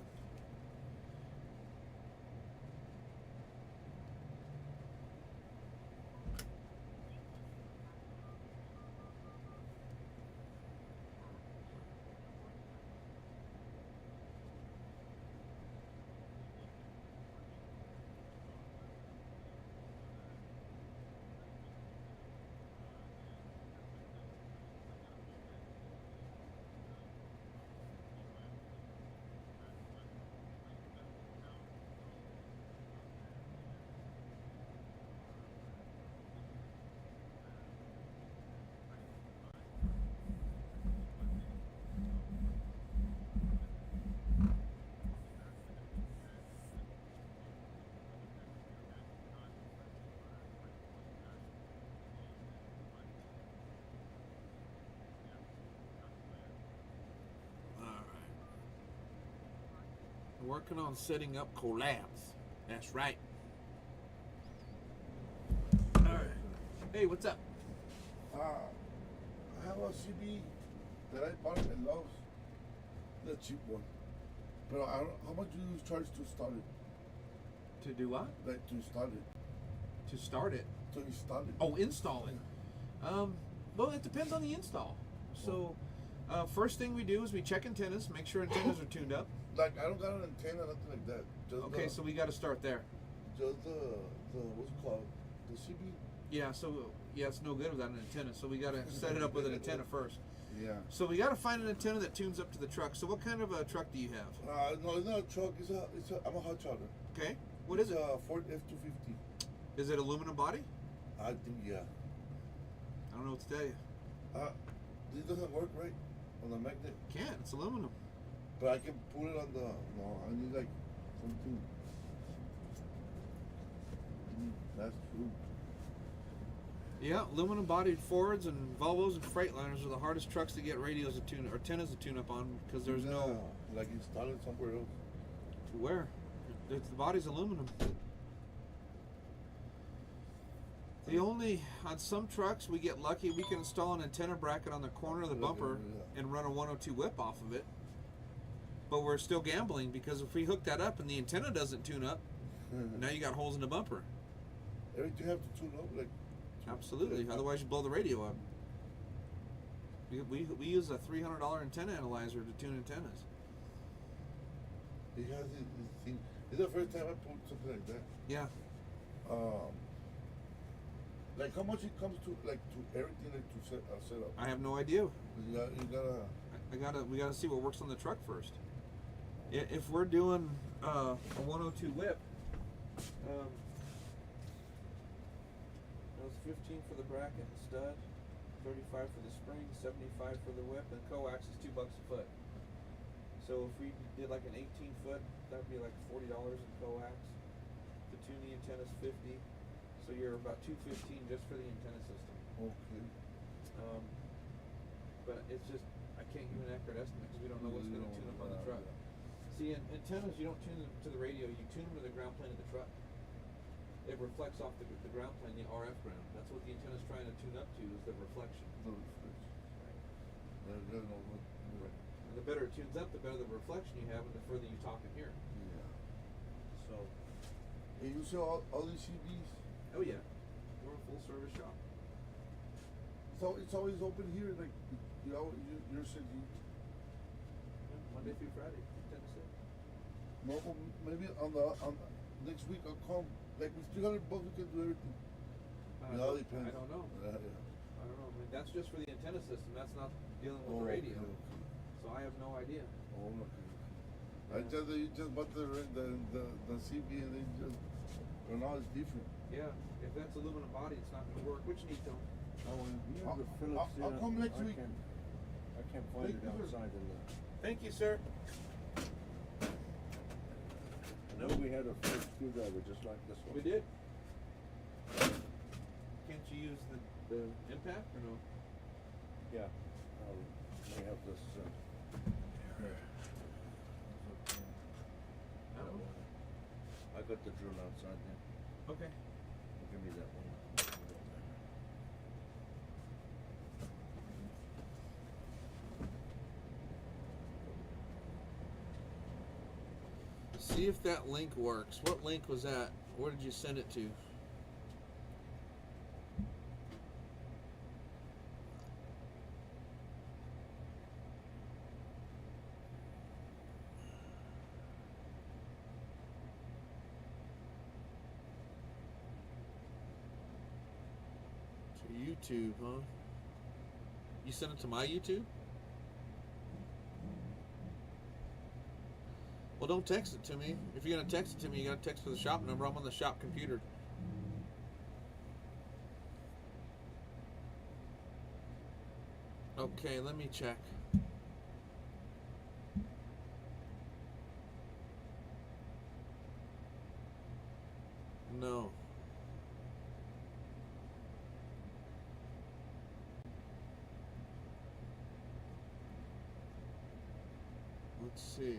Working on setting up collabs. That's right. Alright. Hey, what's up? I have a CD that I bought at Lowe's. The cheap one. But I don't, how much do you charge to start it? To do what? Like to start it. To start it. To install it. Oh, install it. Well, it depends on the install. So, first thing we do is we check antennas, make sure antennas are tuned up. Like I don't got an antenna, nothing like that. Just Okay, so we got to start there. just the what's it called? The CB. Yeah, so it's no good without an antenna. So we got to set it up with an antenna first. Yeah. So we got to find an antenna that tunes up to the truck. So what kind of a truck do you have? No, it's not a truck. I'm a hot charger. Okay. What is it? A Ford F-250. Is it aluminum body? I think yeah. I don't know what to tell you. This doesn't work right on the magnet. Can't. It's aluminum. But I can put it on the. No, I need like something. That's true. Yeah, aluminum bodied Fords and Volvos and Freightliners are the hardest trucks to get radios to tune or antennas to tune up on because there's no. Like install it somewhere else. To where? The body's aluminum. The only, on some trucks we get lucky, we can install an antenna bracket on the corner of the bumper and run a 102 whip off of it. But we're still gambling because if we hook that up and the antenna doesn't tune up, now you got holes in the bumper. Everything have to tune up, like. Absolutely. Otherwise, you blow the radio up. We use a $300 antenna analyzer to tune antennas. It has this thing. It's the first time I put something like that. Yeah. Like how much it comes to, like to everything like to set up. I have no idea. You gotta. We gotta see what works on the truck first. If we're doing a 102 whip, that was 15 for the bracket and stud, 35 for the spring, 75 for the whip, and coax is $2 a foot. So if we did like an 18 foot, that would be like $40 in coax. To tune the antenna's 50, so you're about $215 just for the antenna system. Okay. But it's just I can't give an accurate estimate because we don't know what's going to tune up on the truck. See, antennas you don't tune them to the radio, you tune them to the ground plane of the truck. It reflects off the ground plane, the RF ground. That's what the antenna's trying to tune up to is the reflection. The reflection. Right. And the better it tunes up, the better the reflection you have, and the further you talk in here. Yeah. So. And you sell all these CDs? Oh yeah, we're a full service shop. So it's always open here, like you're sitting. Monday through Friday, 10 to 6. No, maybe on next week I'll come. Like with 300 bucks, we can do everything. It all depends. I don't know. Yeah. I don't know. I mean, that's just for the antenna system. That's not dealing with the radio. Okay. So I have no idea. Oh, okay. I just you just bought the CB and then just now it's different. Yeah, if that's aluminum body, it's not going to work. Which neat though. I'll come next week. I can't find Thank it you, sir. outside in the. Thank you, sir. I know we had a first screwdriver just like this one. We did. Can't you use the impact or no? Yeah. We have this. I don't know. I got the drill outside there. Okay. Give me that one. See if that link works. What link was that? Where did you send it to? To YouTube, huh? You sent it to my YouTube? Well, don't text it to me. If you're gonna text it to me, you gotta text to the shop number. I'm on the shop computer. Okay, let me check. No. Let's see.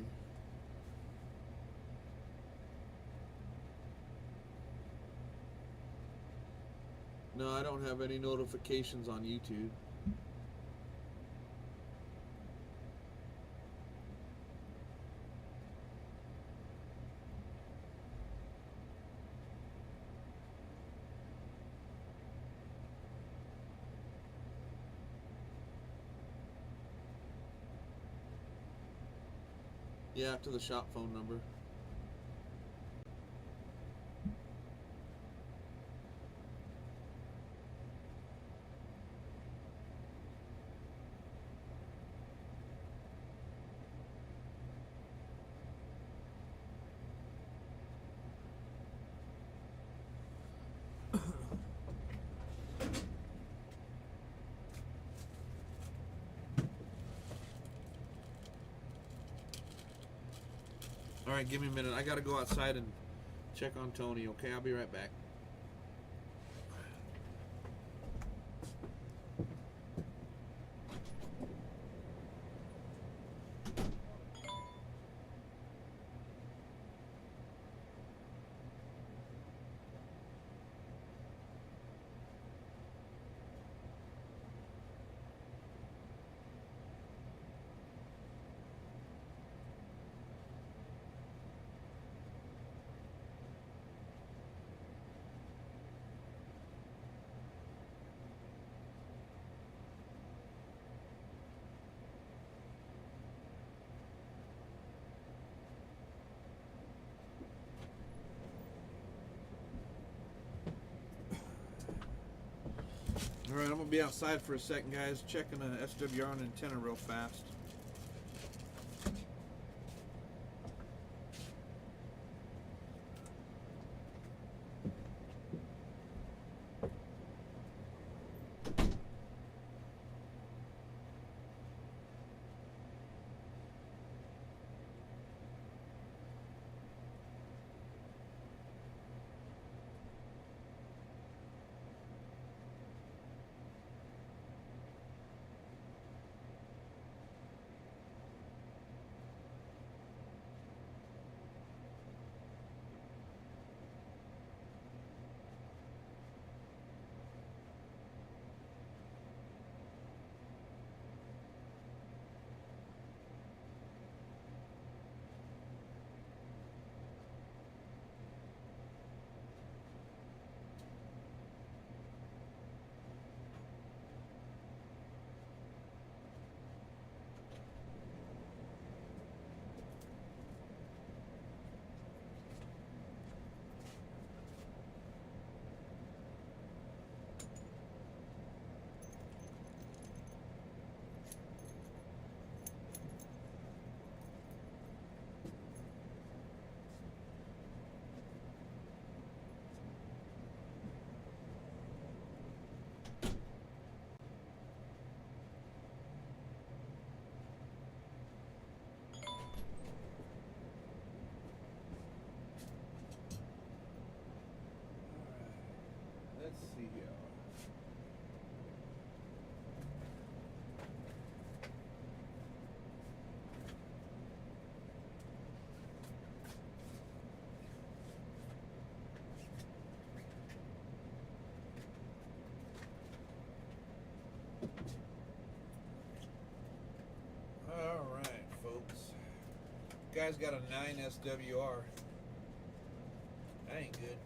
No, I don't have any notifications on YouTube. Yeah, to the shop phone number. All right, give me a minute. I gotta go outside and check on Tony. Okay, I'll be right back. All right, I'm gonna be outside for a second, guys. Checking a SWR on antenna real fast. Let's see here. All right, folks. Guy's got a 9 SWR. That ain't good.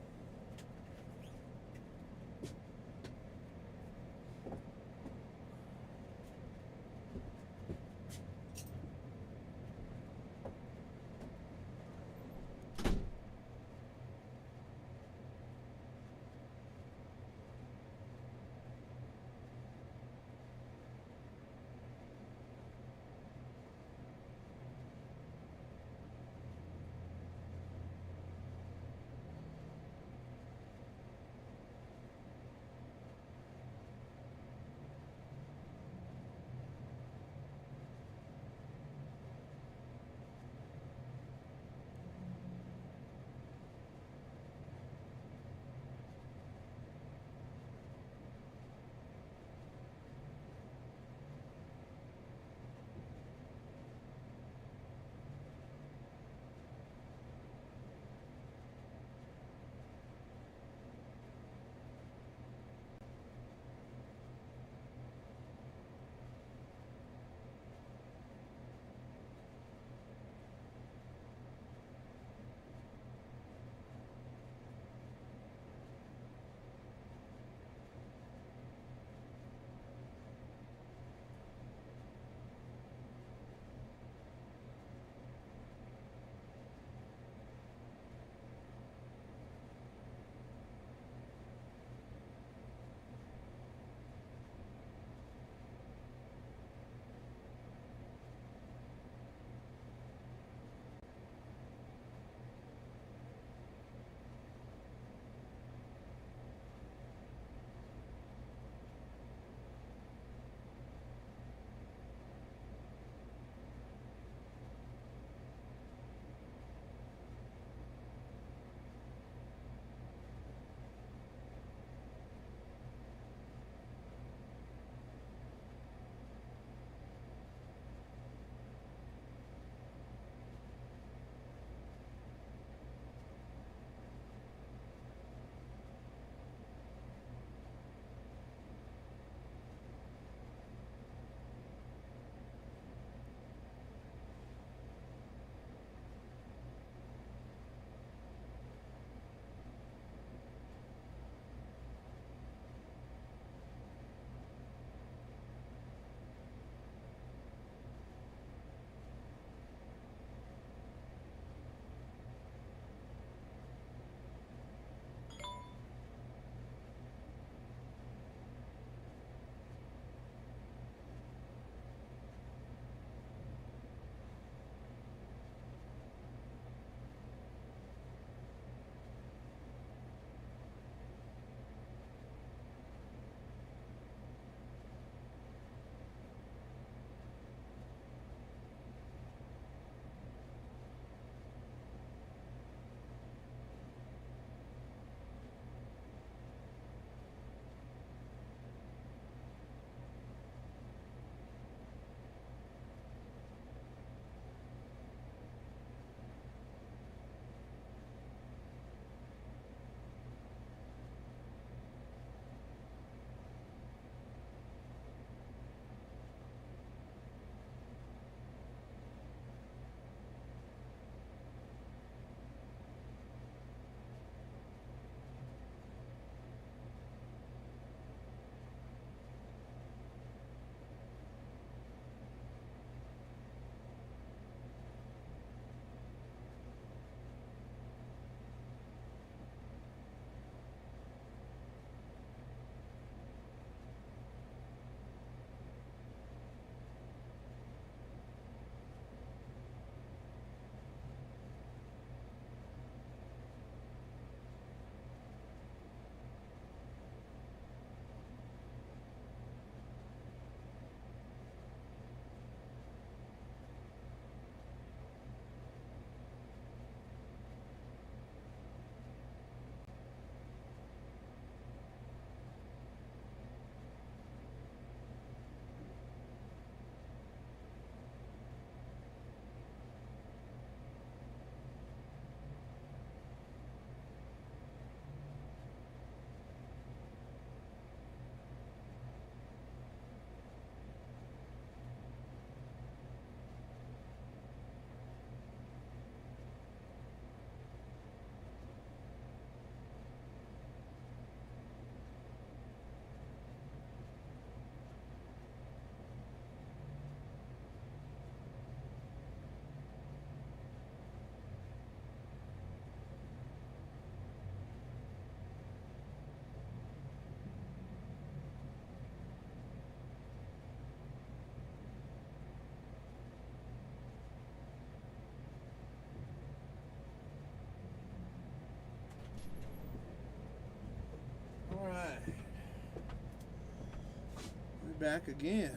back again.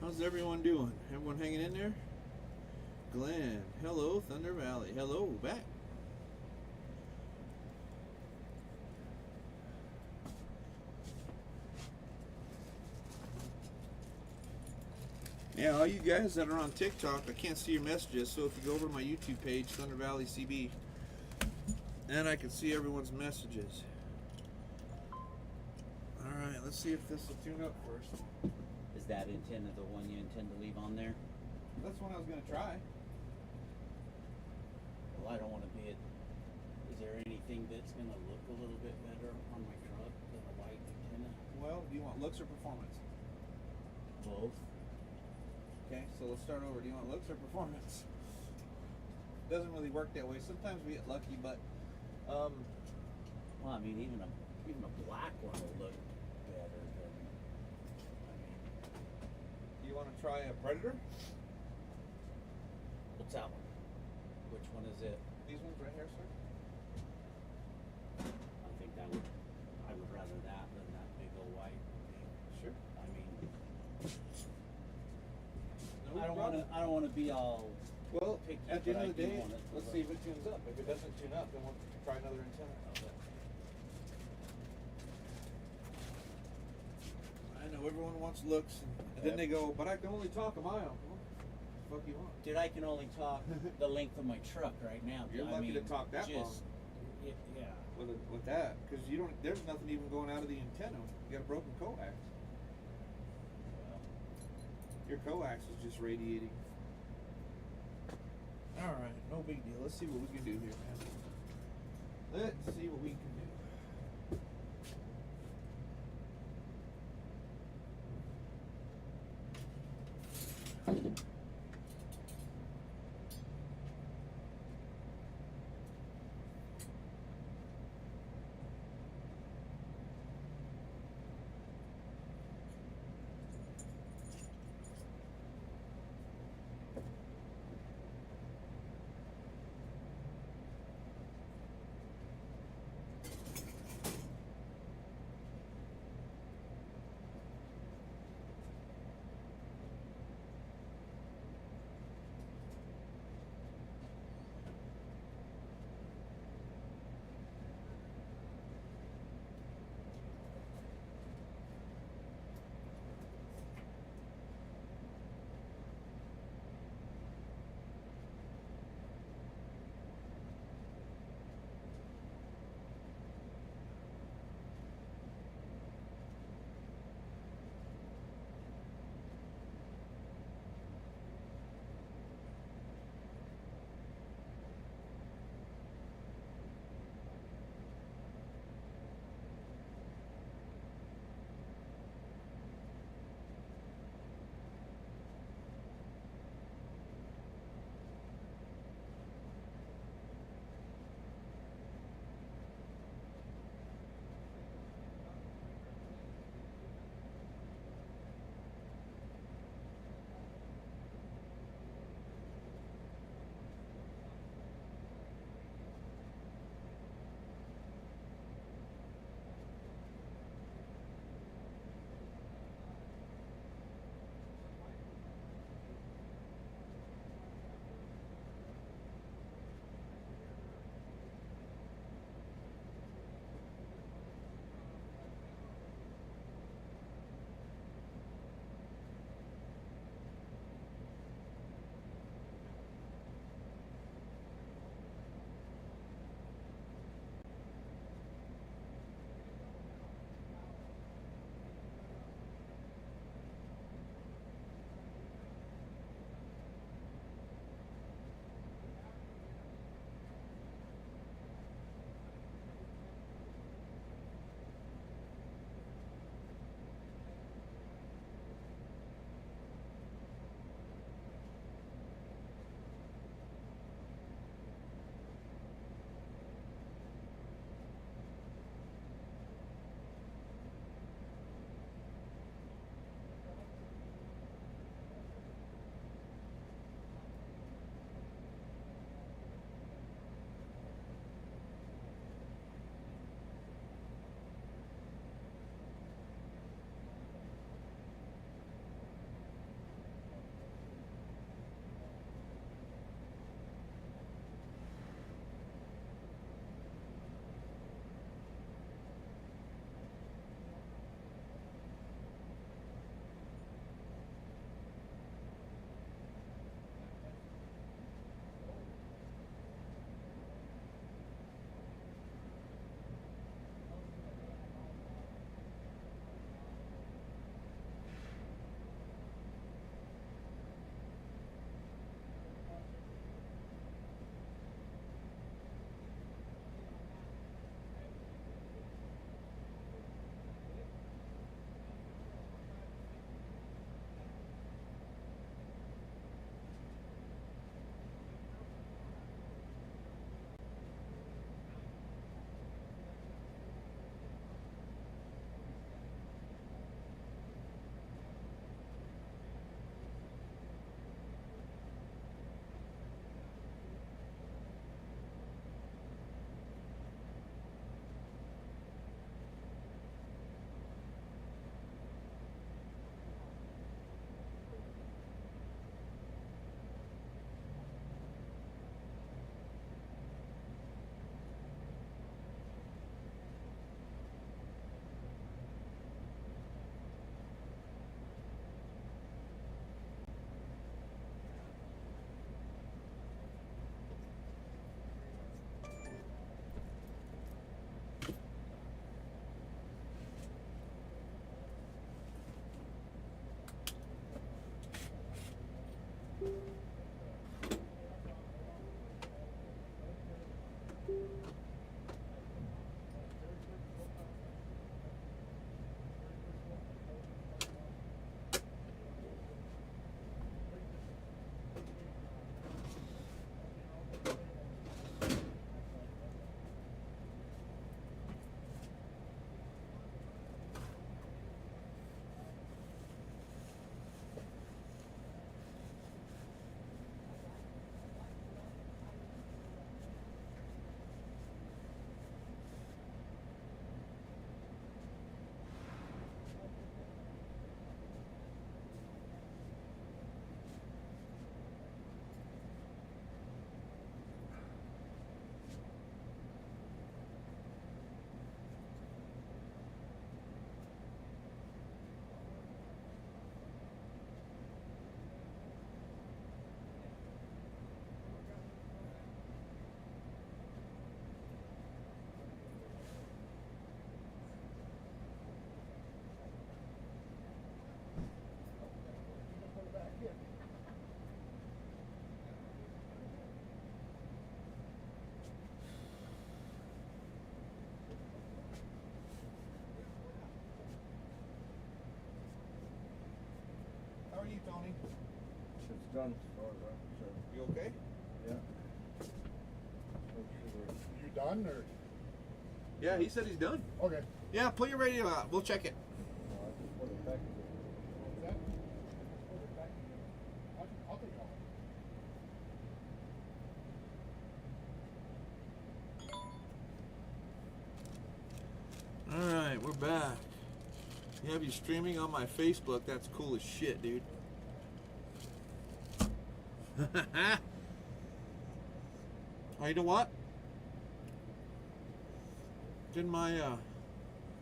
How's everyone doing? Everyone hanging in there? Glenn, hello. Thunder Valley, hello. Back. Yeah, all you guys that are on TikTok, I can't see your messages, so if you go over to my YouTube page, Thunder Valley CB, and I can see everyone's messages. Alright, let's see if this will tune up first. Is that antenna the one you intend to leave on there? That's one I was going to try. Well, I don't want to be is there anything that's going to look a little bit better on my truck than a white antenna? Well, do you want looks or performance? Both. Okay, so let's start over. Do you want looks or performance? Doesn't really work that way. Sometimes we get lucky, but Well, I mean, even a black one will look better than. I mean, you want to try a Predator? what's that one? Which one is it? These ones right here, sir. I think I would rather that than that big old white thing. Sure. I mean, No I don't problem. want to be all. Well, picky, at the but end I of the do day, want it to let's look- see if it tunes up. If it doesn't tune up, then we'll try another antenna. I know everyone wants looks, and then they go, but I can only talk a mile. Well, fuck you want? Dude, I can only talk the length of my truck right now. You're I lucky mean, to talk that long. Yeah. With that, because you don't. There's nothing even going out of the antenna. You got a broken coax. Well, Your coax is just radiating. All right, no big deal. Let's see what we can do here, man. Let's see what we can do. you, Tony? It's done as far as I'm concerned. You okay? Yeah. You done or? Yeah, he said he's done. Okay. Yeah, put your radio out. We'll check it. What was that? I'll take all. Alright, we're back. You have you streaming on my Facebook. That's cool as shit, dude. Oh, you know what? Didn't my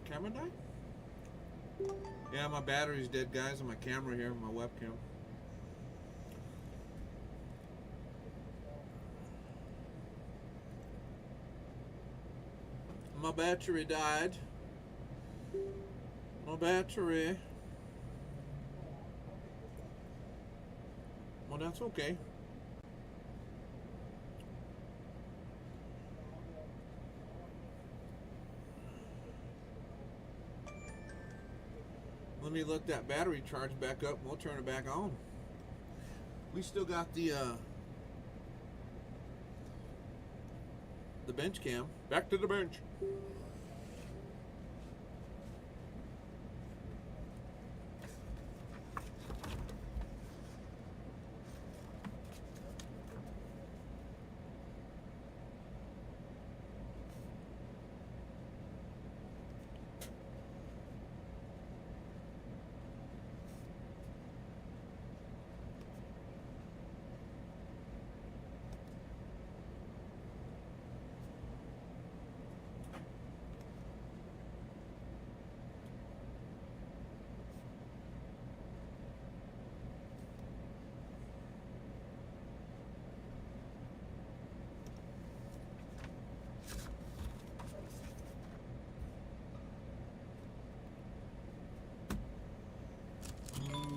camera die? Yeah, my battery's dead, guys, on my camera here, my webcam. My battery died. My battery. Well, that's okay. Let me let that battery charge back up and we'll turn it back on. We still got the bench cam. Back to the bench.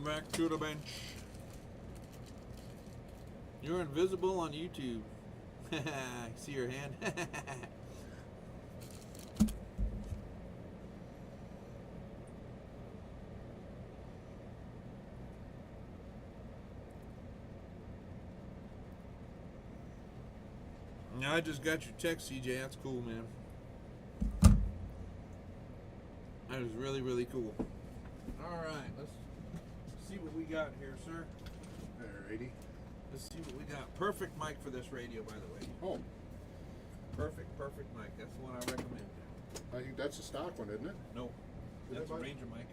Back to the bench. You're invisible on YouTube. I see your hand. I just got your text, CJ. That's cool, man. That is really, really cool. All right, let's see what we got here, sir. Alrighty. Let's see what we got. Perfect mic for this radio, by the way. Oh, Perfect mic. That's the one I recommend. I think that's a stock one, isn't it? No, Did that's I a buy- Ranger mic,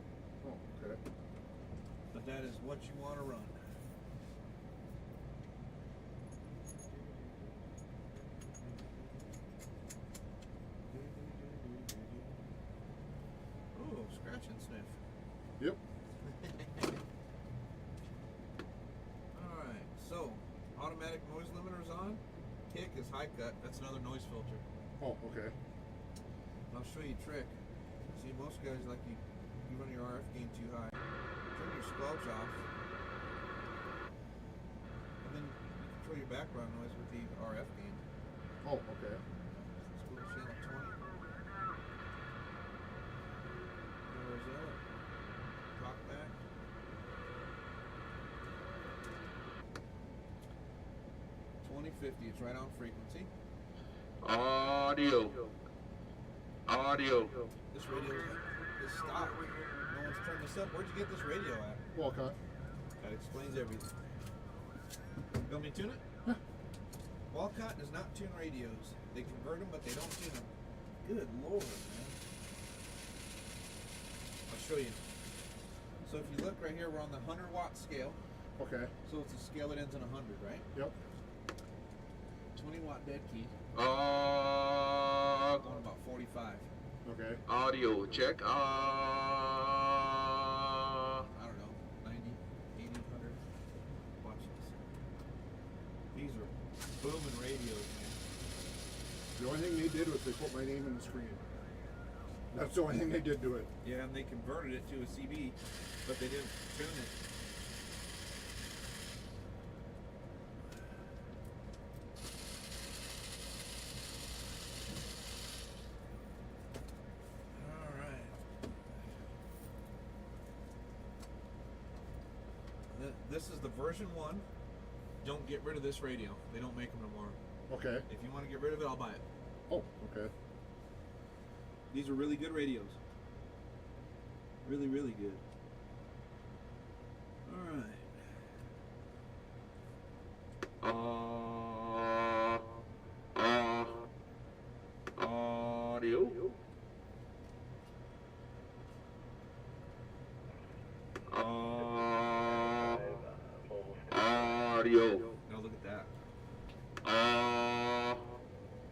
Oh, okay. but that is what you want to run. Ooh, scratch and sniff. Yep. Alright, so automatic noise limiters on. Kick is high cut. That's another noise filter. Oh, okay. I'll show you a trick. See, most guys like you run your RF gain too high. Turn your squelch off. And then you control your background noise with the RF gain. Oh, okay. Let's go to channel 20. Where's that? Talk back. It's right on frequency. Audio. This radio is stock. No one's turned this up. Where'd you get this radio at? Walcott. That explains everything. You want me to tune it? Yeah. Walcott does not tune radios. They convert them, but they don't tune them. Good lord, man. I'll show you. So if you look right here, we're on the 100-watt scale. Okay. So it's a scale that ends in 100, right? Yep. 20-watt dead key. Uh, Going about 45. Okay. audio check. I don't know, 90, 80, 100. Watch this. These are booming radios, man. The only thing they did was they put my name in the screen. That's the only thing they did to it. Yeah, and they converted it to a CB, but they didn't tune it. Alright. this is the version 1. Don't get rid of this radio. They don't make them no more. Okay. If you want to get rid of it, I'll buy it. Oh, okay. These are really good radios. Really, really good. All right. Audio. Audio. Now look at that.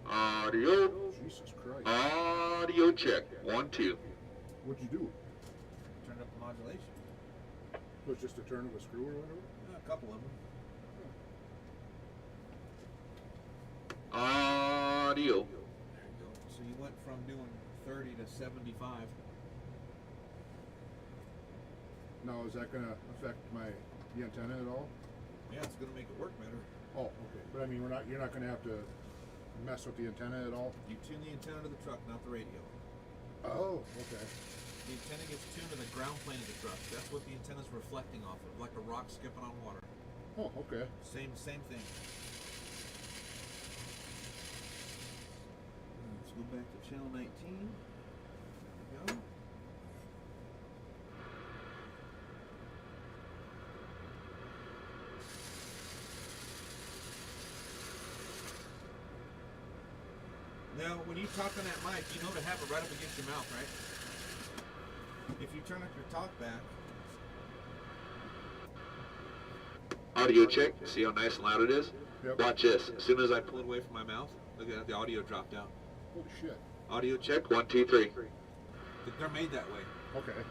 Audio. Jesus Christ. Audio check. 1, 2. What'd you do? Turned up the modulation. It was just a turn of a screw or whatever? A couple of them. Audio. There you go. So you went from doing 30 to 75. Now, is that going to affect the antenna at all? Yeah, it's gonna make it work better. Oh, okay. But I mean, you're not going to have to mess with the antenna at all? You tune the antenna to the truck, not the radio. Oh, okay. The antenna gets tuned to the ground plane of the truck. That's what the antenna's reflecting off of, like a rock skipping on water. Oh, okay. Same thing. Let's go back to channel 19. There we go. Now, when you talk on that mic, you know to have it right up against your mouth, right? If you turn up your talk back. Audio check. See how nice and loud it is? Yep. Watch this. As soon as I pull it away from my mouth, look at that, the audio dropped out. Holy shit. Audio check. 1, 2, 3. They're made that way. Okay.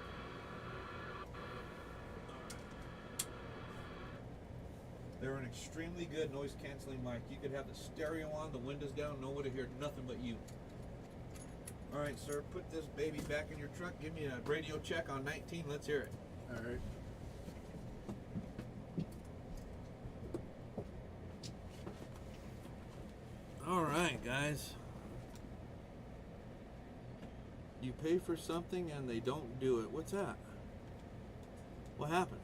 They're an extremely good noise canceling mic. You could have the stereo on, the windows down, no one to hear nothing but you. All right, sir, put this baby back in your truck. Give me a radio check on 19. Let's hear it. All right. All right, guys. You pay for something and they don't do it. What's that? What happened?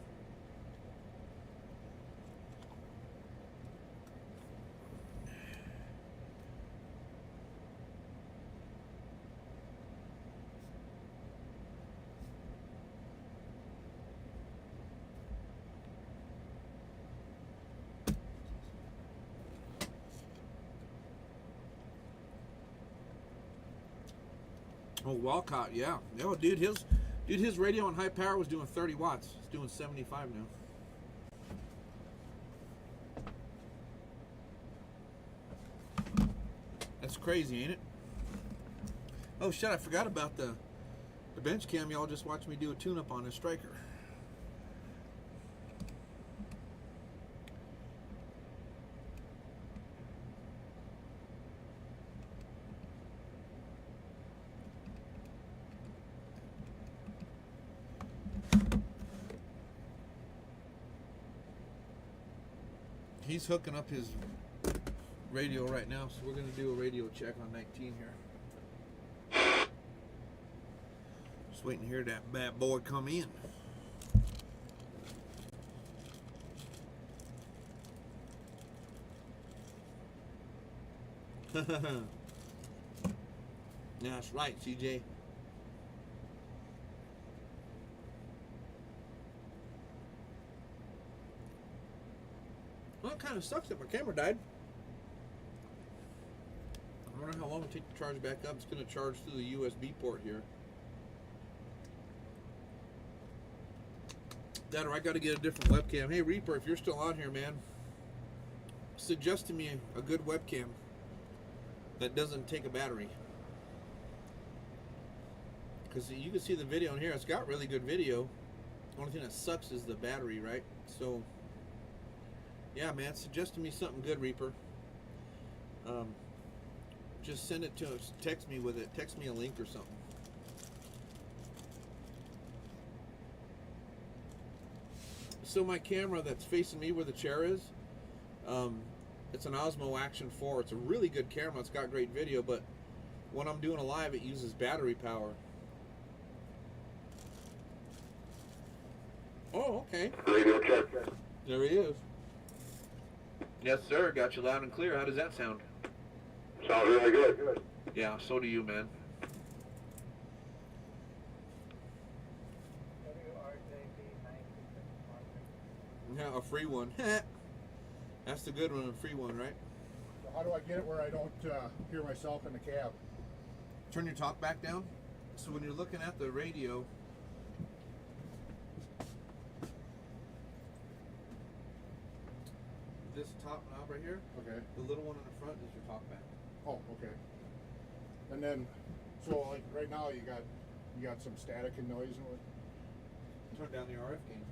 Oh, Walcott, yeah. Oh, dude, his radio on high power was doing 30 watts. It's doing 75 now. That's crazy, ain't it? Oh shit, I forgot about the bench cam. Y'all just watched me do a tune-up on this striker. He's hooking up his radio right now, so we're going to do a radio check on 19 here. Just waiting to hear that bad boy come in. That's right, CJ. Well, it kind of sucks that my camera died. I wonder how long it takes to charge back up. It's going to charge through the USB port here. That or I got to get a different webcam. Hey, Reaper, if you're still on here, man, suggest to me a good webcam that doesn't take a battery. Because you can see the video in here. It's got really good video. The only thing that sucks is the battery, right? So... yeah, man, suggest to me something good, Reaper. Just send it to us. Text me with it. Text me a link or something. So my camera that's facing me where the chair is, it's an Osmo Action 4. It's a really good camera. It's got great video, but when I'm doing a live, it uses battery power. Oh, okay. Radio check. There he is. Yes, sir. Got you loud and clear. How does that sound? Sounds really good. Yeah, so do you, man. Yeah, a free one. That's the good one, a free one, right? So how do I get it where I don't hear myself in the cab? Turn your talk back down. So when you're looking at the radio, this top knob right here, Okay. the little one in the front is your talk back. Oh, okay. And then, so like right now you got some static and noise and what? Turn down the RF gain.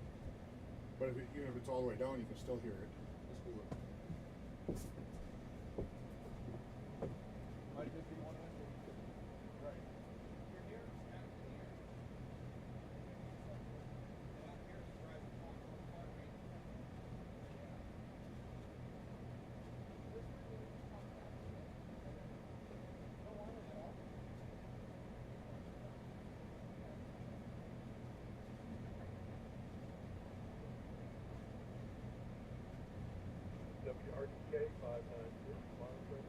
But even if it's all the way down, you can still hear it. Let's go look. Might just be one end. Right. You're here, static in the air. And out here, it's driving along the car rate. WRDK 596 monitoring.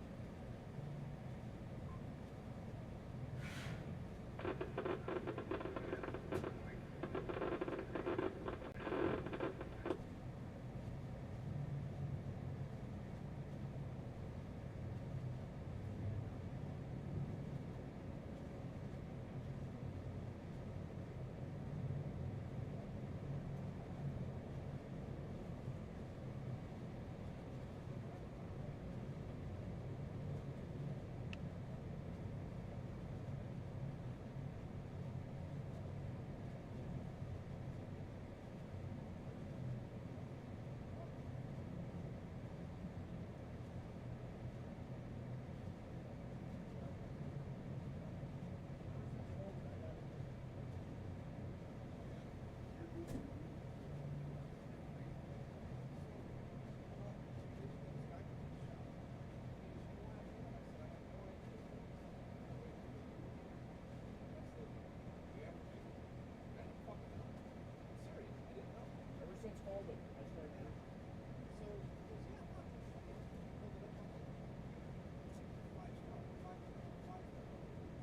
Ever since COVID, I started.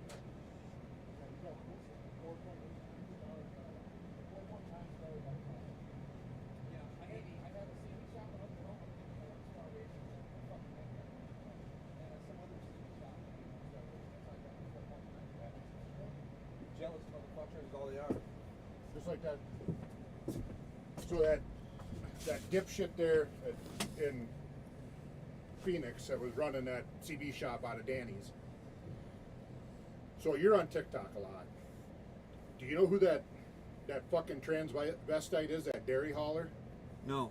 Yeah, you got 4.8 times power. 4.9 power by car. Yeah, I had a CD shop in Oklahoma, Star Racing, fucking that guy. And some other CD shop, Star Racing. That's like that 4.9. Jealous motherfuckers is all they are. Just like that. So that dipshit there in Phoenix that was running that CD shop out of Danny's. So you're on TikTok a lot. Do you know who that fucking transvestite is? That dairy hauler? No.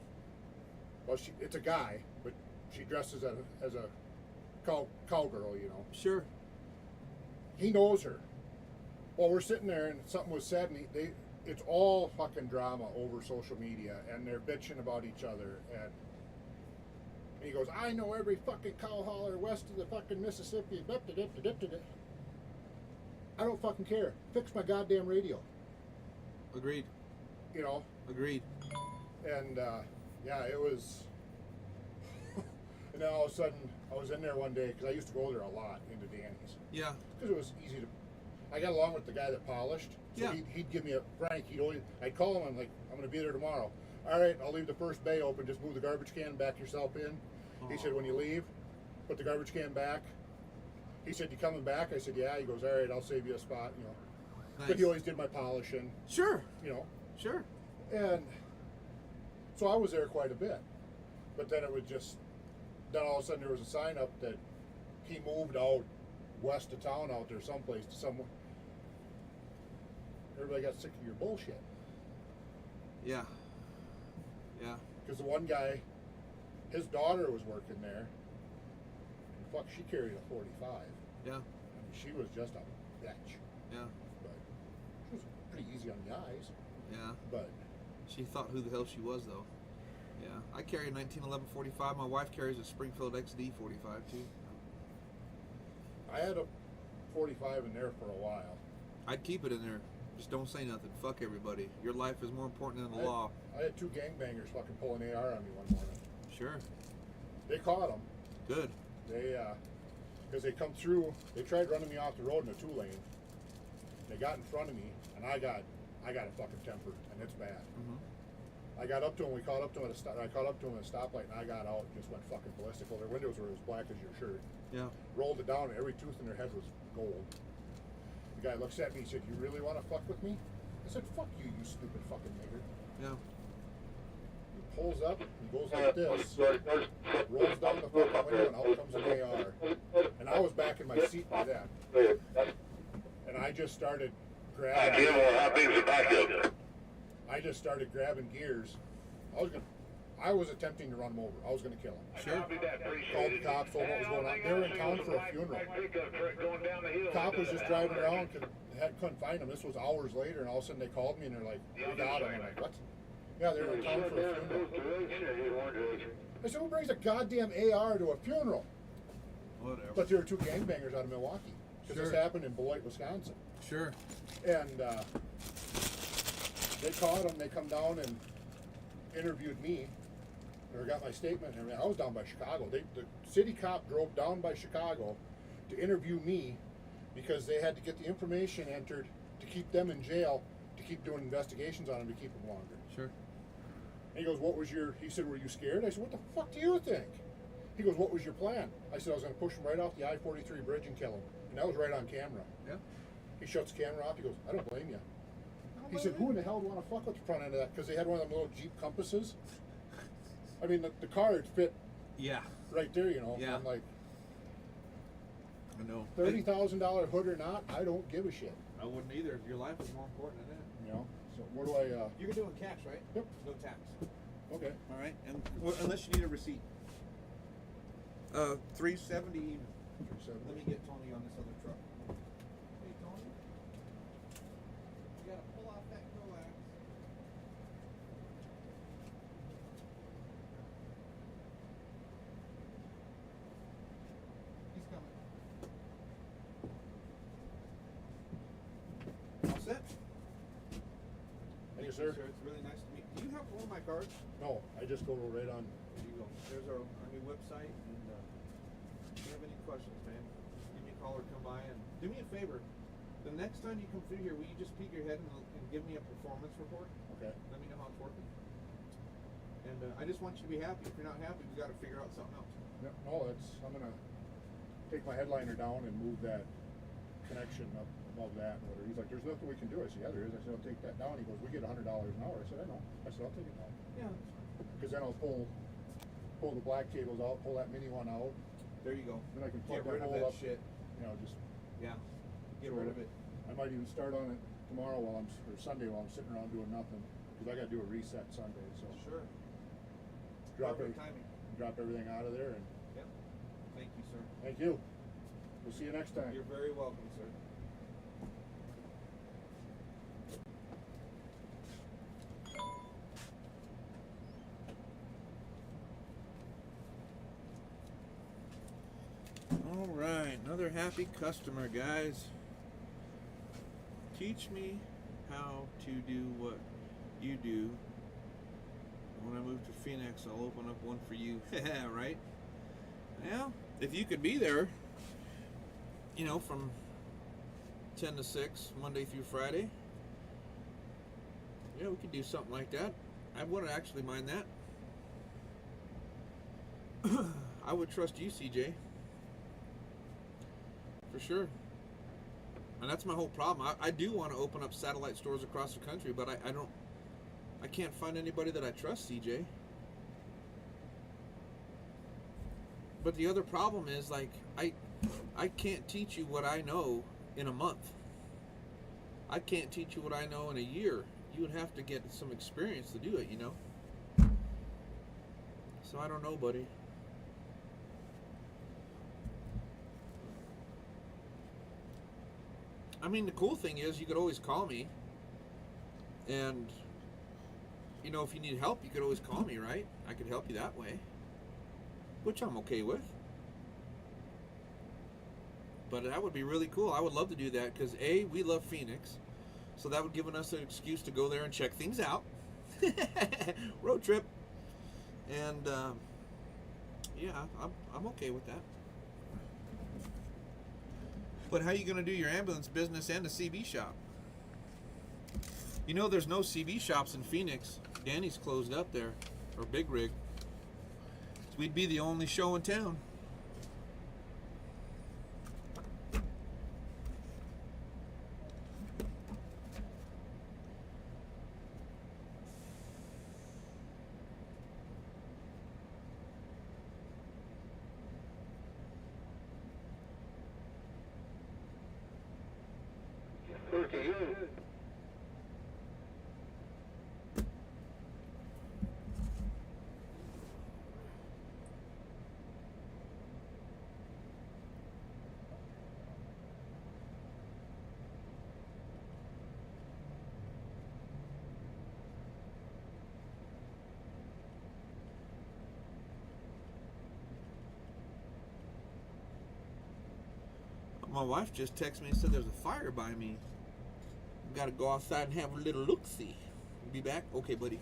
Well, it's a guy, but she dresses as a cowgirl, you know. Sure. He knows her. Well, we're sitting there and something was said, and it's all fucking drama over social media, and they're bitching about each other, and he goes, I know every fucking cow hauler west of the fucking Mississippi. I don't fucking care. Fix my goddamn radio. Agreed. You know? Agreed. And yeah, it was. And then all of a sudden, I was in there one day because I used to go there a lot into Danny's Yeah. because it was easy to. I got along with the guy that polished. So Yeah. he'd give me a Frank. I'd call him. I'm like, I'm gonna be there tomorrow. All right, I'll leave the first bay open. Just move the garbage can, back yourself in. He said, when you leave, put the garbage can back. He said, you coming back? I said, yeah. He goes, all right, I'll save you a spot. You know. Nice. But he always did my polishing. Sure. You know. Sure. And so I was there quite a bit. But then then all of a sudden there was a sign up that he moved out west of town out there someplace to somewhere. Everybody got sick of your bullshit. Yeah. Yeah. Because the one guy, his daughter was working there. And fuck, she carried a 45. Yeah. I mean, she was just a bitch. Yeah. But she was pretty easy on the eyes. Yeah. But She thought who the hell she was, though. Yeah. I carry a 1911 45. My wife carries a Springfield XD 45 too. I had a 45 in there for a while. I'd keep it in there. Just don't say nothing. Fuck everybody. Your life is more important than the law. I had 2 gangbangers fucking pull an AR on me one morning. Sure. They caught them. Good. They, because they come through, they tried running me off the road in a 2-lane. They got in front of me, and I got a fucking temper, and it's bad. Mm-hmm. I got up to him. We caught up to him I caught up to him at a stoplight, and I got out and just went fucking ballistic. Well, their windows were as black as your shirt. Yeah. Rolled it down, and every tooth in their head was gold. The guy looks at me. He said, "You really want to fuck with me?" I said, "Fuck you, you stupid fucking nigger." Yeah. He pulls up, he goes like this, rolls down the fucking window, and out comes an AR. And I was back in my seat by then. And I just started grabbing. I just started grabbing gears. I was attempting to run him over. I was gonna kill him. Sure. Called the cops, told them what was going on. They were in town for a funeral. The cop was just driving around, couldn't find him. This was hours later, and all of a sudden they called me and they're like, "We got him." I'm like, "What?" Yeah, they were in town for a funeral. I said, "Who brings a goddamn AR to a funeral?" Whatever. But there were 2 gangbangers out of Milwaukee. Because this happened in Beloit, Wisconsin. Sure. And they caught them. They come down and interviewed me. Or got my statement and everything. I was down by Chicago. The city cop drove down by Chicago to interview me because they had to get the information entered to keep them in jail, to keep doing investigations on them, to keep them longer. Sure. And he goes, he said, "Were you scared?" I said, "What the fuck do you think?" He goes, "What was your plan?" I said, "I was going to push him right off the I-43 bridge and kill him." And that was right on camera. Yeah. He shuts the camera off. He goes, "I don't blame you." He said, "Who in the hell would want to fuck with the front end of that?" Because they had one of them little Jeep Compasses. I mean, the car would fit Yeah. right there, you know. Yeah. I'm like, I know. $30,000 hood or not, I don't give a shit. I wouldn't either. Your life is more important than that. You know. So where do I? You can do it in cash, right? Yep. No tax. Okay. All right. And unless you need a receipt. $370 even. Let me get Tony on this other truck. Hey Tony. You gotta pull off that coax. He's coming. All set? Thank you, sir. It's really nice to meet you. Do you have one of my cards? No, I just go right on. There you go. There's our new website, and if you have any questions, man, give me a call or come by. And do me a favor, the next time you come through here, will you just peek your head and give me a performance report? Okay. Let me know how it's working. And I just want you to be happy. If you're not happy, we got to figure out something else. Yep. No, I'm gonna take my headliner down and move that connection up above that. Whatever. He's like, "There's nothing we can do." I said, "Yeah, there is." I said, "I'll take that down." He goes, "We get $100 an hour." I said, "I know." I said, "I'll take it down." Yeah. Because then I'll pull the black cables out, pull that mini one out. There you go. Then I can plug Get rid that of hole that up. shit. You know, just Yeah. Get So rid of it. I might even start on it tomorrow or Sunday while I'm sitting around doing nothing. Because I got to do a reset Sunday. So Sure. drop Perfect timing. everything out of there. And Yep. Thank you, sir. thank you. We'll see you next time. You're very welcome, sir. All right, another happy customer, guys. Teach me how to do what you do. When I move to Phoenix, I'll open up one for you. Right? Well, if you could be there, you know, from 10 to 6, Monday through Friday, yeah, we could do something like that. I wouldn't actually mind that. I would trust you, CJ. For sure. And that's my whole problem. I do want to open up satellite stores across the country, but I can't find anybody that I trust, CJ. But the other problem is, like, I can't teach you what I know in a month. I can't teach you what I know in a year. You would have to get some experience to do it, you know? So I don't know, buddy. I mean, the cool thing is you could always call me. And, you know, if you need help, you could always call me, right? I could help you that way. Which I'm okay with. But that would be really cool. I would love to do that because A, we love Phoenix. So that would give us an excuse to go there and check things out. Road trip. And yeah, I'm okay with that. But how are you going to do your ambulance business and a CB shop? You know, there's no CB shops in Phoenix. Danny's closed up there, or Big Rig. So we'd be the only show in town. Okay. My wife just texted me and said there's a fire by me. Gotta go outside and have a little look-see. Be back? Okay, buddy.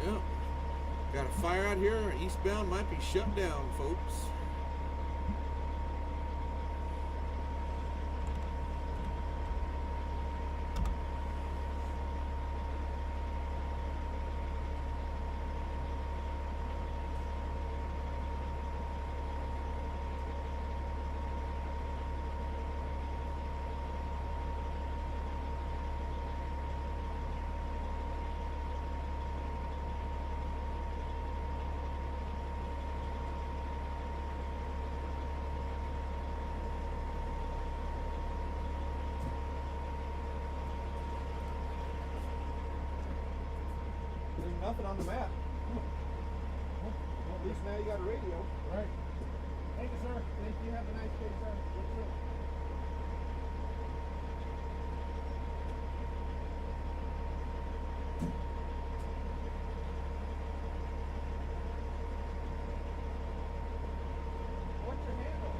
Yeah. Got a fire out here. Eastbound might be shut down, folks. There's nothing on the map. Well, at least now you got a radio. Right. Thank you, sir. Thank you. Have a nice day, sir. Yes, sir. What's your handle?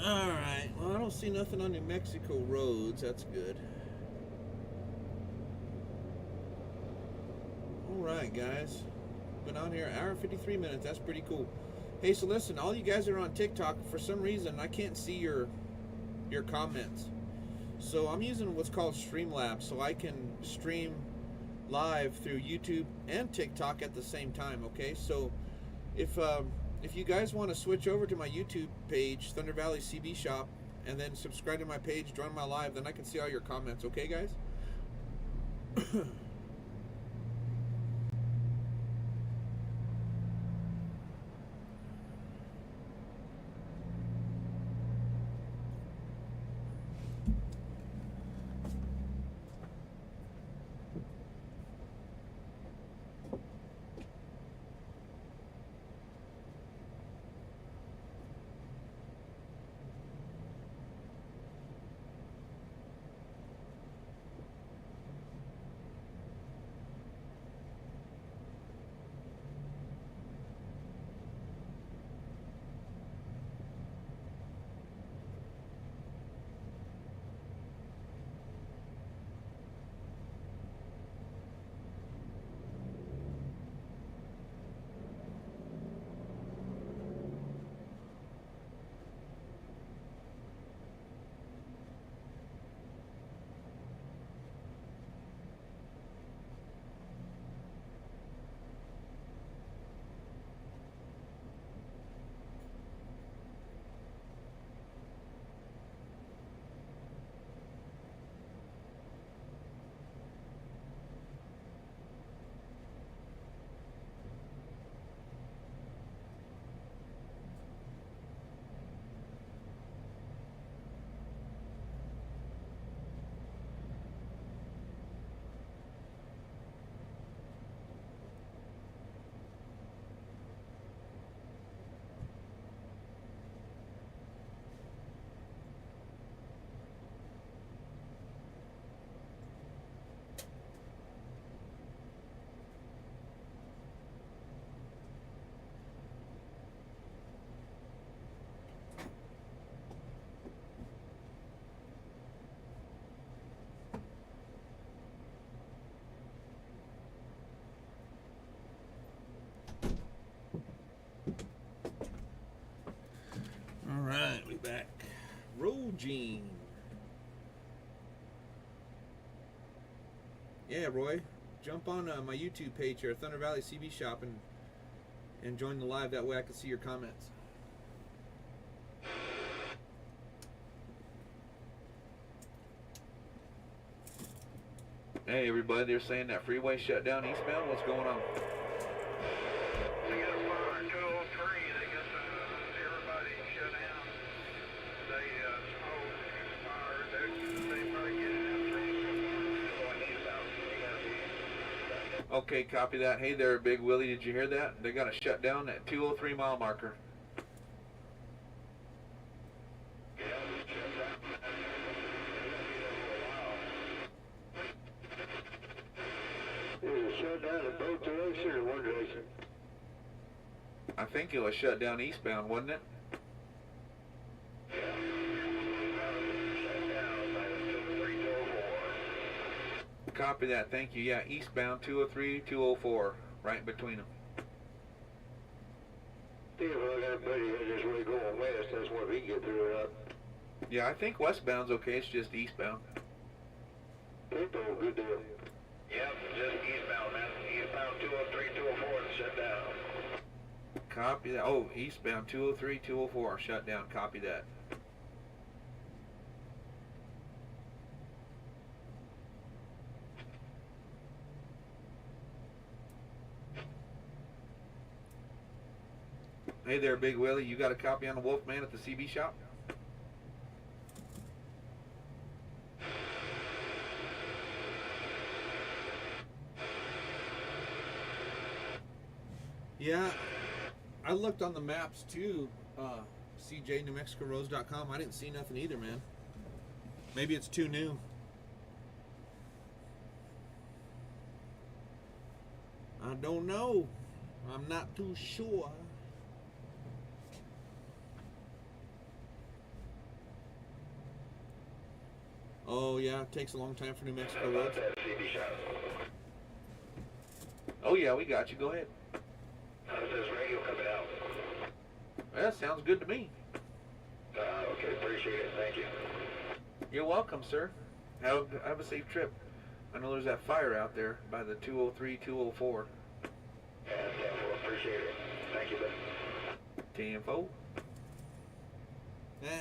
Alright, well, I don't see nothing on New Mexico roads. That's good. Alright, guys. Been on here an hour and 53 minutes. That's pretty cool. Hey, so listen, all you guys that are on TikTok, for some reason, I can't see your comments. So I'm using what's called Streamlabs, so I can stream live through YouTube and TikTok at the same time, okay? So if you guys want to switch over to my YouTube page, Thunder Valley CB Shop, and then subscribe to my page, join my live, then I can see all your comments, okay, guys? back. Roll Gene. Yeah, Roy. Jump on my YouTube page here, Thunder Valley CB Shop, and join the live. That way I can see your comments. Hey, everybody. They're saying that freeway shut down eastbound. What's going on? They got a fire on 203. They got everybody shut down. They smoke, fire. They probably get it out going eastbound. Okay, copy that. Hey there, Big Willie. Did you hear that? They got to shut down that 203 mile marker. Shut down in both directions or one direction? I think it was shut down eastbound, wasn't it? Yeah. Shut down by the 203, 204. Copy that. Thank you. Yeah, eastbound 203, 204. Right in between them. Steve, I got a buddy here just really going west. That's where he can get through it up. Yeah, I think westbound's okay. It's just eastbound. People, good deal. Yep, just eastbound, man. Eastbound 203, 204 is shut down. Copy that. Oh, eastbound 203, 204. Shut down. Copy that. Hey there, Big Willie. You got a copy on the Wolfman at the CB shop? Yeah, I looked on the maps too, cjnewmexicorose.com. I didn't see nothing either, man. Maybe it's too new. I don't know. I'm not too sure. Oh yeah, it takes a long time for New Mexico roads. Oh yeah, we got you. Go ahead. How's this radio coming out? Well, that sounds good to me. Okay, appreciate it. Thank you. You're welcome, sir. Have a safe trip. I know there's that fire out there by the 203, 204. Yeah, well, appreciate it. Thank you, bud. Info.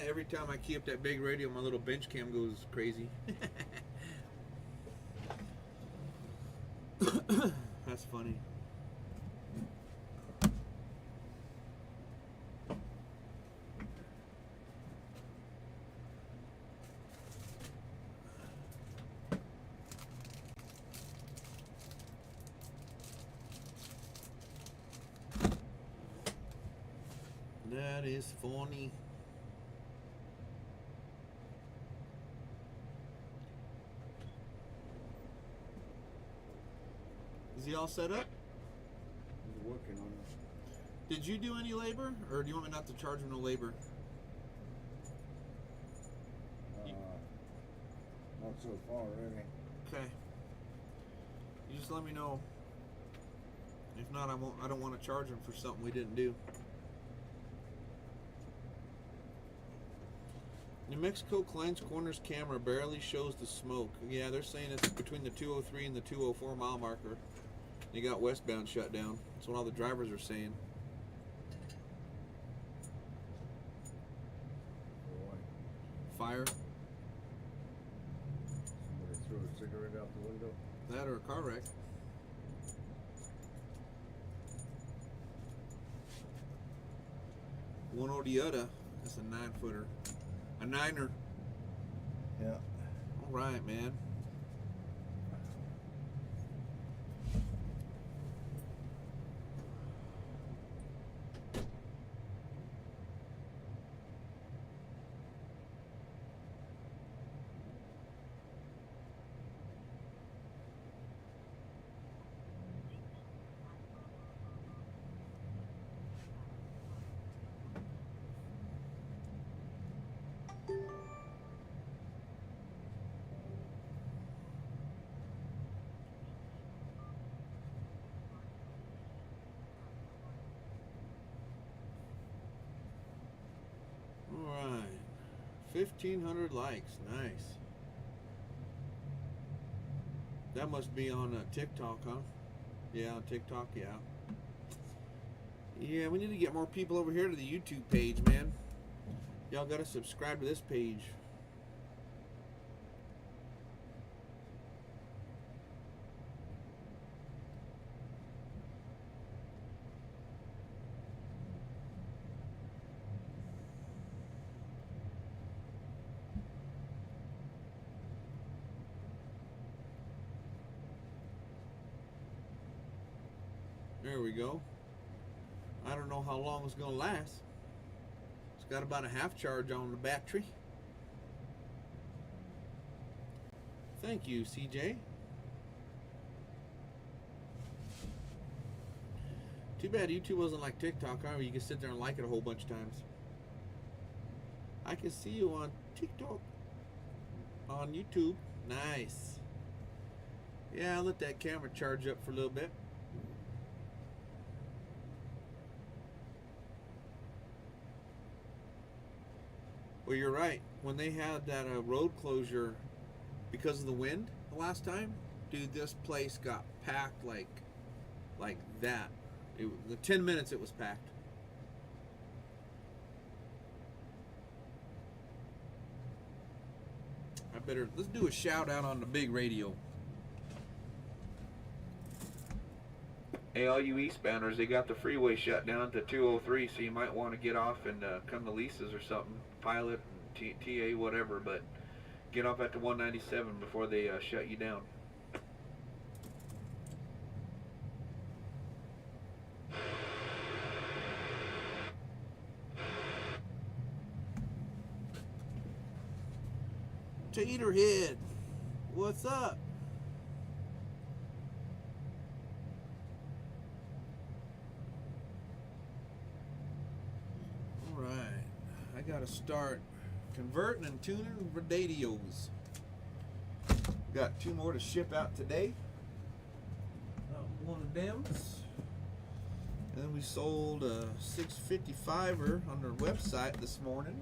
Every time I key up that big radio, my little bench cam goes crazy. That's funny. That is funny. Is he all set up? He's working on it. Did you do any labor, or do you want me not to charge him no labor? Not so far, really. Okay. You just let me know. If not, I don't want to charge him for something we didn't do. New Mexico Klein's Corners camera barely shows the smoke. Yeah, they're saying it's between the 203 and the 204 mile marker. They got westbound shut down. That's what all the drivers are saying. Fire. Somebody threw a cigarette out the window. That or a car wreck. One or the other. That's a 9-footer. A 9er. Yeah. All right, man. 1,500 likes. Nice. That must be on TikTok, huh? Yeah, on TikTok, yeah. Yeah, we need to get more people over here to the YouTube page, man. Y'all gotta subscribe to this page. There we go. I don't know how long it's gonna last. It's got about a half charge on the battery. Thank you, CJ. Too bad YouTube wasn't like TikTok, huh? Where you can sit there and like it a whole bunch of times. I can see you on TikTok. On YouTube. Nice. Yeah, I'll let that camera charge up for a little bit. Well, you're right. When they had that road closure because of the wind the last time, dude, this place got packed like that. The 10 minutes it was packed. Let's do a shout out on the big radio. Hey, all you eastbounders, they got the freeway shut down to 203, so you might want to get off and come to Lisa's or something, Pilot, TA, whatever, but get off at the 197 before they shut you down. Taterhead, what's up? All right, I gotta start converting and tuning radios. Got 2 more to ship out today. One of them. And then we sold a 655er on their website this morning.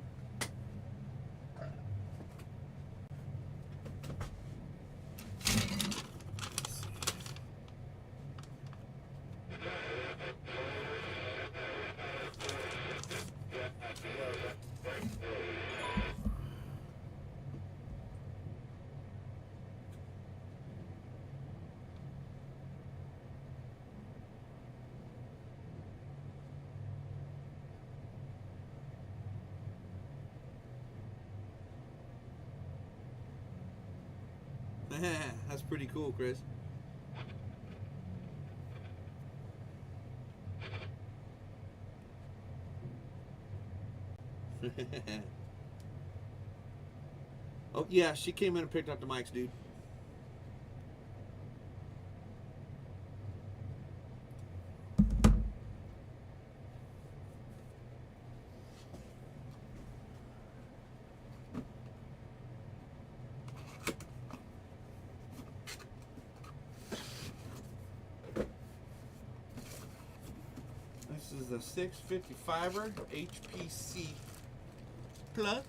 That's pretty cool, Chris. Oh yeah, she came in and picked up the mics, dude. This is the 655er HPC Plus.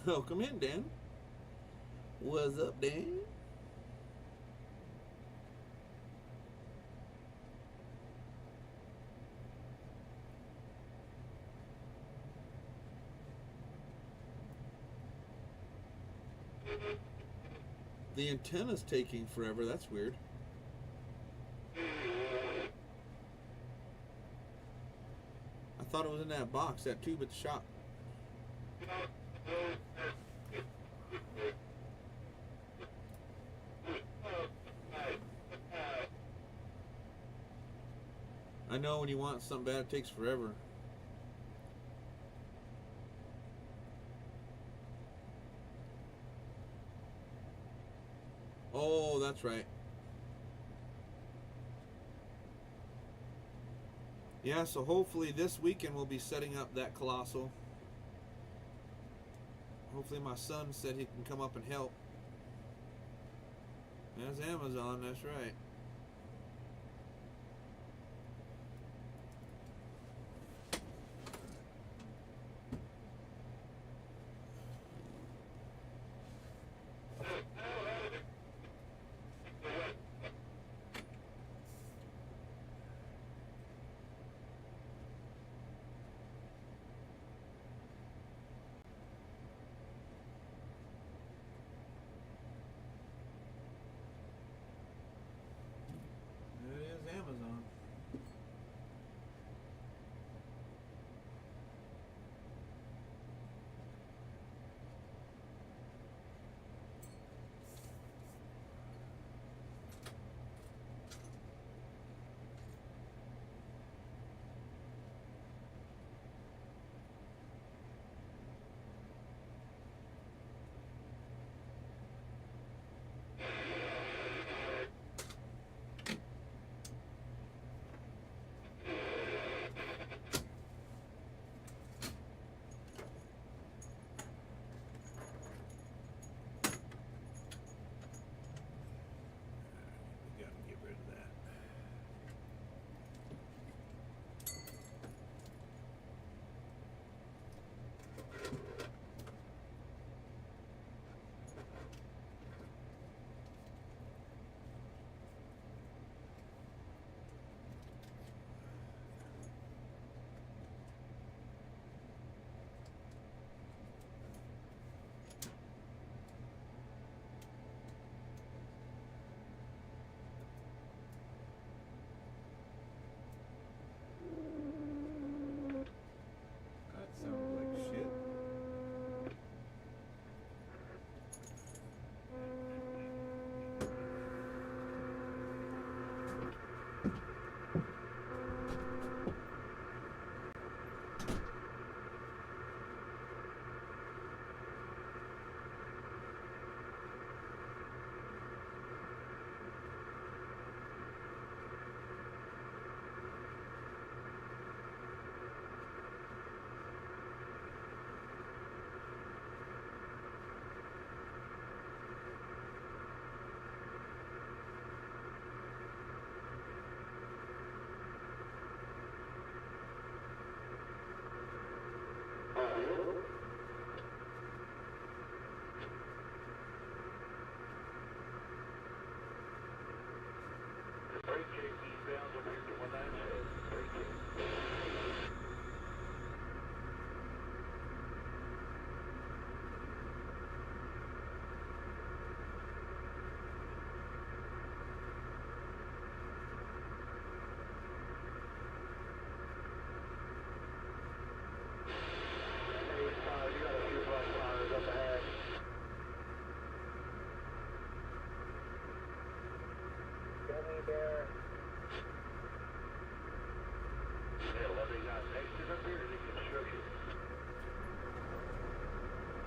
Welcome in, Dan. What's up, Dan? The antenna's taking forever. That's weird. thought it was in that box, that tube at the shop. I know when you want something bad, it takes forever. Oh, that's right. Yeah, so hopefully this weekend we'll be setting up that Colossal. Hopefully my son said he can come up and help. That's Amazon, that's right. It is Amazon. We gotta get rid of that. That sounds like shit.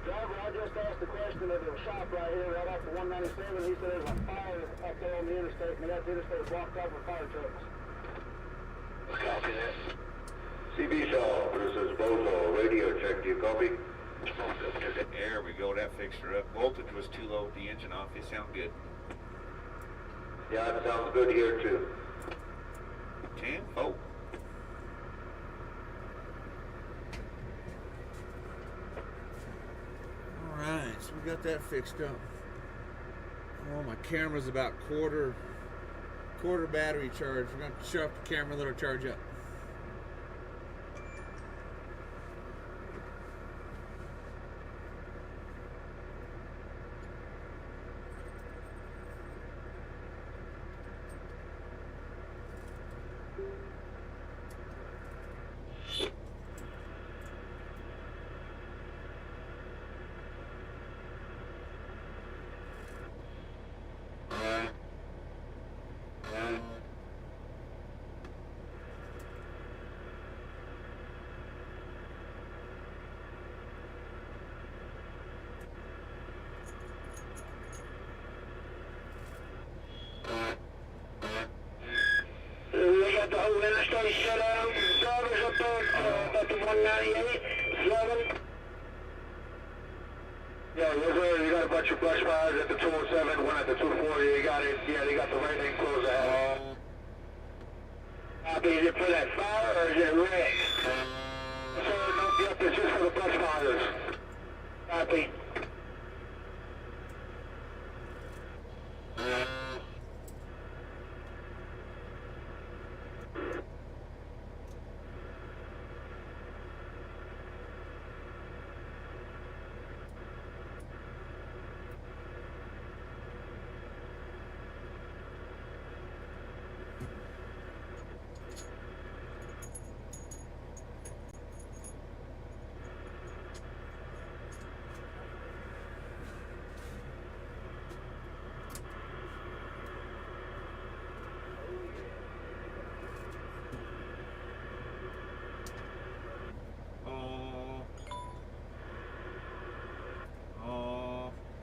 Driver, I just asked the question of the shop right here, right off of 197. He said there's a fire up there on the interstate, and that interstate is blocked off with fire trucks. Copy that. CB Shaw versus Bozo, radio check, do you copy? There we go, that fixed her up. Voltage was too low with the engine off. It sound good. Yeah, it sounds good here too. 10, oh. Alright, so we got that fixed up. Oh, my camera's about quarter battery charge. We're going to shut off the camera and let her charge up. got the whole interstate shut down. Drivers up there, about the 198, 7. Yeah, yes, sir. You got a bunch of brush fires at the 207, one at the 240. They got it. Yeah, they got the right lane closed ahead. Copy. Is it for that fire or is it wreck? Sir, no, yep, it's just for the brush fires. Copy.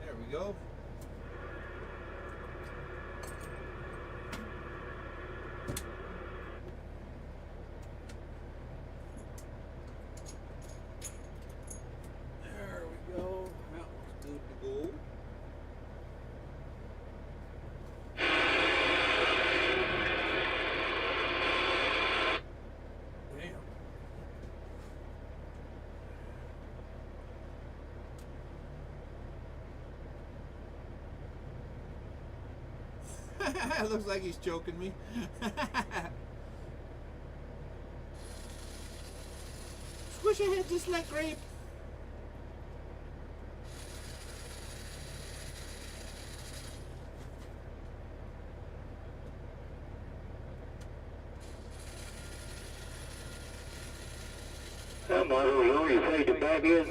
There we go. There we go. That was good to go. It looks like he's choking me. Squish your head just like grape. Come on, you afraid to back in?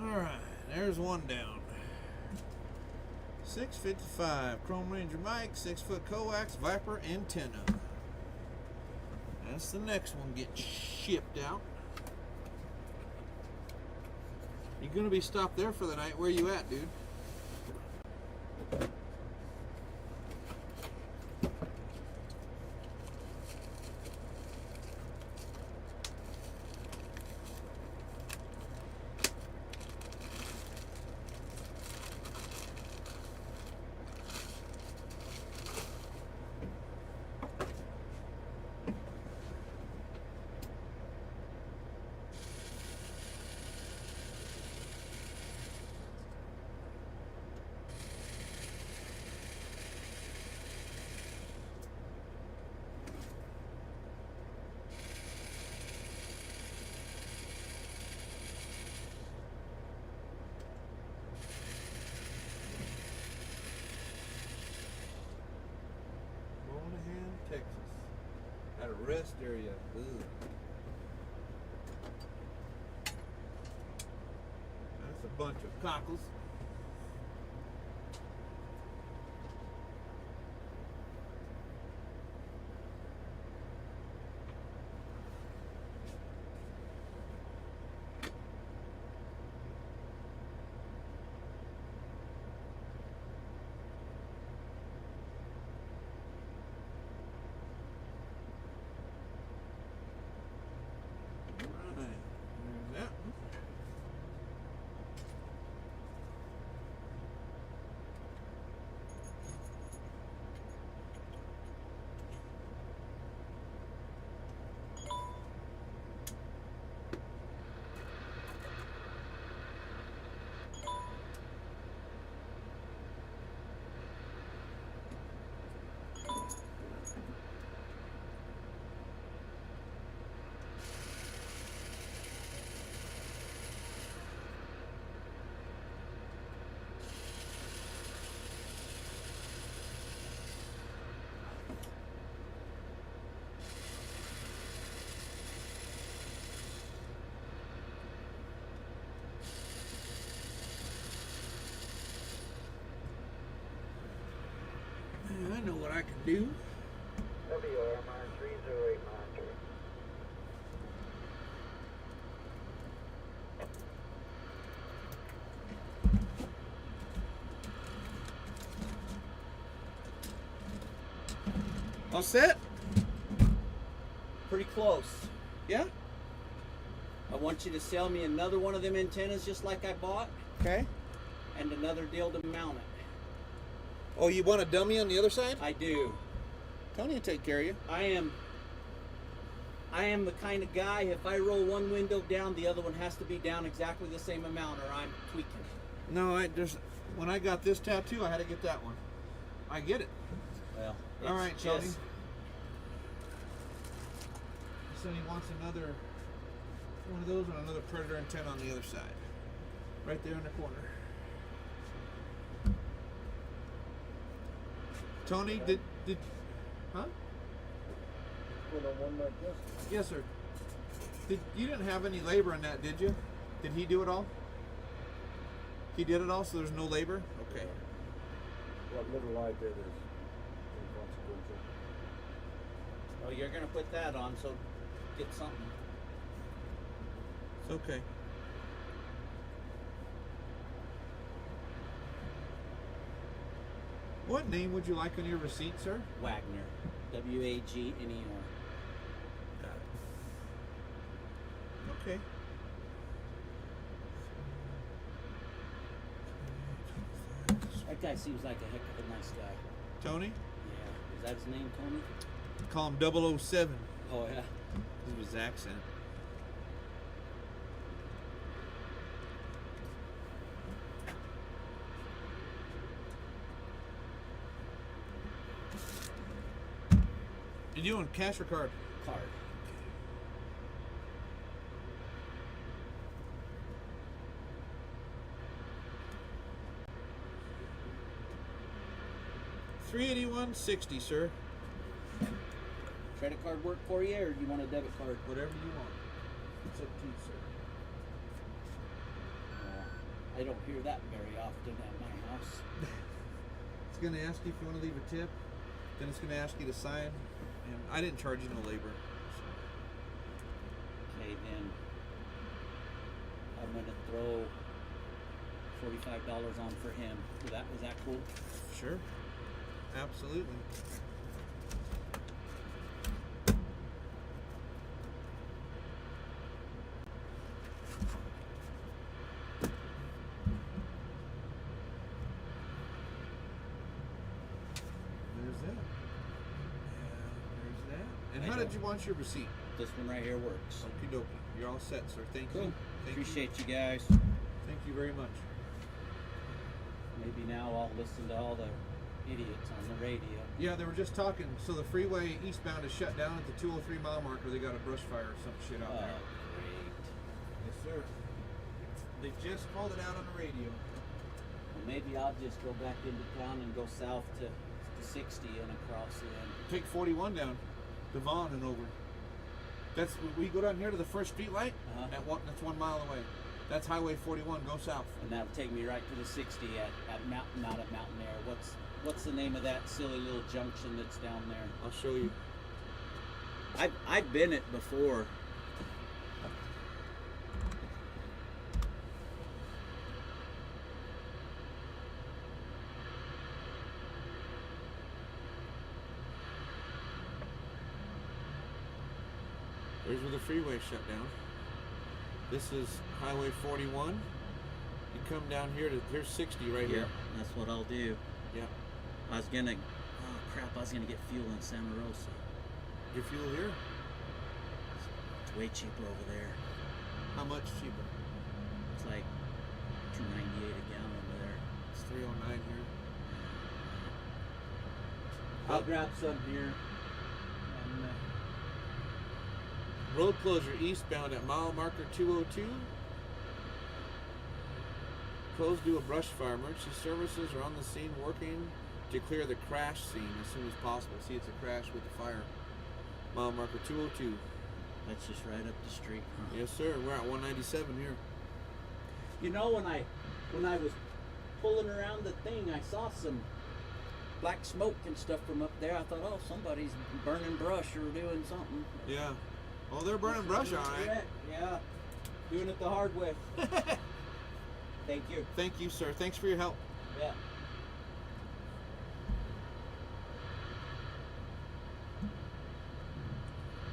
Alright, there's one down. 655 Chrome Ranger mic, 6-foot coax, Viper antenna. That's the next one getting shipped out. You gonna be stopped there for the night? Where you at, dude? Texas. At a rest area. Ugh. That's a bunch of cockles. I can do. WRMR 308 monitor. All set? Pretty close. Yeah? I want you to sell me another one of them antennas just like I bought, Okay. and another deal to mount it. Oh, you want a dummy on the other side? I do. Tony will take care of you. I am the kind of guy, if I roll one window down, the other one has to be down exactly the same amount or I'm tweaking. No, when I got this tattoo, I had to get that one. I get it. Well, All right, it's Tony. just, So he wants another one of those and another Predator antenna on the other side. Right there in the corner. Tony, did huh? Put on one like this. Yes, sir. You didn't have any labor in that, did you? Did he do it all? He did it all, so there's no labor? Okay. What little I did is inconsequential. oh, you're going to put that on, so get something. It's okay. What name would you like on your receipt, sir? Wagner. W-A-G-N-E-R. Got it. Okay. That guy seems like a heck of a nice guy. Tony? Yeah. Is that his name, Tony? Call him 007. Oh, yeah. This was his accent. You doing cash or card? Card. $381.60, sir. Credit card work for you, or do you want a debit card? Whatever you want. It's up to you, sir. I don't hear that very often at my house. It's going to ask you if you want to leave a tip. Then it's going to ask you to sign. And I didn't charge you no labor. Okay, then I'm gonna throw $45 on for him. Is that cool? Sure. Absolutely. There's that. There's that. And how did you want your receipt? This one right here works. Okie dokie. You're all set, sir. Thank Cool. you. Thank Appreciate you guys. Thank you very much. Maybe now I'll listen to all the idiots on the radio. Yeah, they were just talking. So the freeway eastbound is shut down at the 203 mile marker. They got a brush fire or some shit out there. Great. Yes, sir. They just called it out on the radio. Well, maybe I'll just go back into town and go south to 60 and across in. Take 41 down to Vaughn and over. That's we go down here to the first street light. Uh-huh. That's 1 mile away. That's Highway 41. Go south. And that'll take me right to the 60 at Mountain, not at Mountain Air. What's the name of that silly little junction that's down there? I'll show you. I've been it before. There's where the freeway shut down. This is Highway 41. You come down here to here's 60 right here. That's what I'll do. Yeah. I was gonna get fuel in Santa Rosa. Your fuel here? It's way cheaper over there. How much cheaper? It's like $2.98 a gallon over there. It's 309 here. I'll grab some here. And, Road closure eastbound at mile marker 202. Closed due to a brush fire. Emergency services are on the scene working to clear the crash scene as soon as possible. See, it's a crash with the fire. Mile marker 202. that's just right up the street. Huh? Yes, sir. We're at 197 here. You know, when I was pulling around the thing, I saw black smoke and stuff from up there. I thought, oh, somebody's burning brush or doing something. Yeah. Oh, they're burning brush, all right. Yeah. Doing it the hard way. Thank you. Thank you, sir. Thanks for your help. Yeah.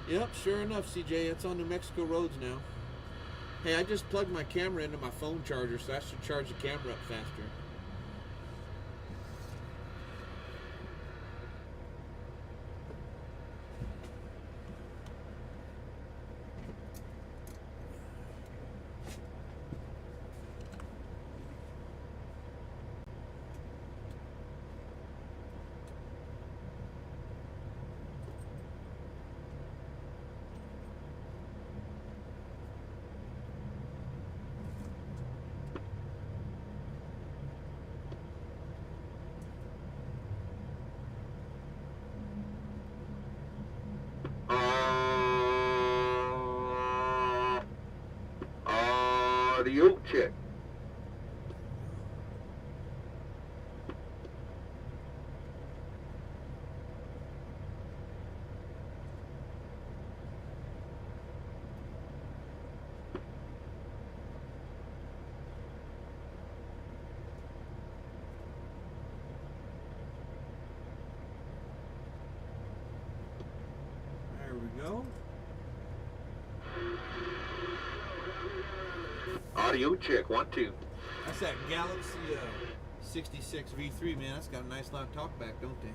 Yep, sure enough, CJ, it's on New Mexico roads now. Hey, I just plugged my camera into my phone charger, so that should charge the camera up faster. Audio check. There we go. Audio check. 1, 2. That's that Galaxy 66 V3, man. That's got a nice loud talkback, don't they?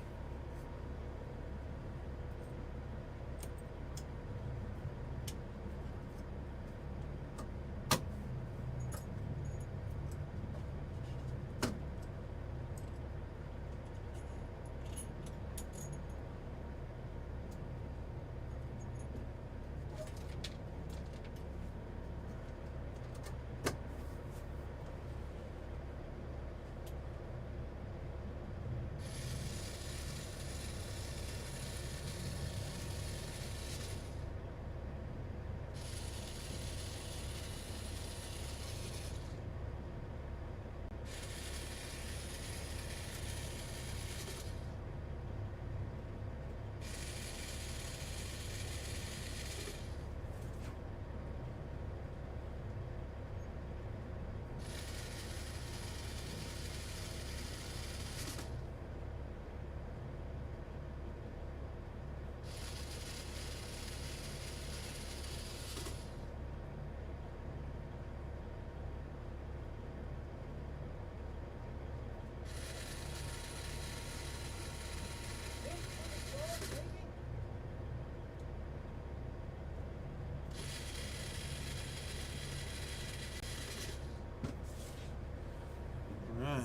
Right.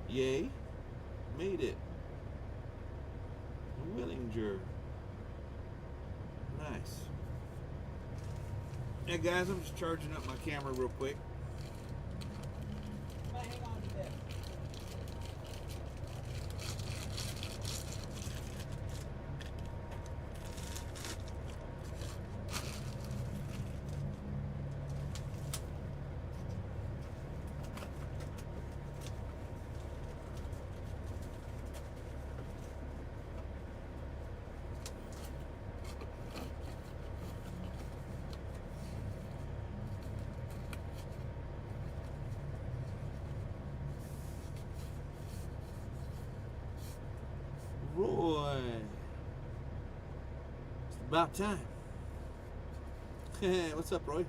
Yay. Made it. Willinger. Nice. Hey guys, I'm just charging up my camera real quick. Hang on to this. Roy. It's about time. What's up, Roy?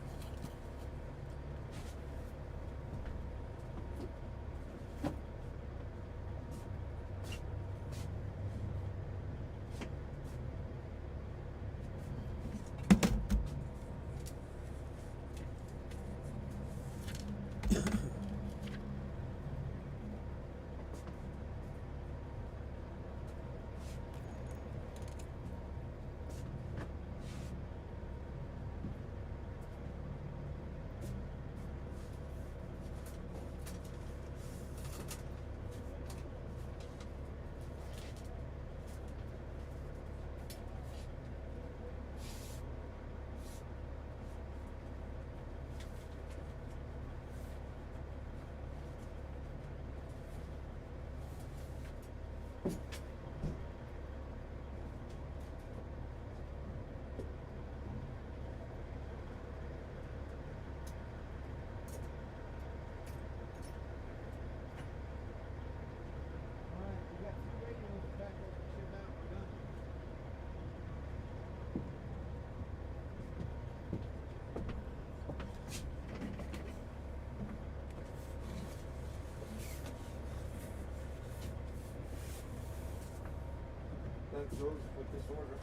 That goes with this order.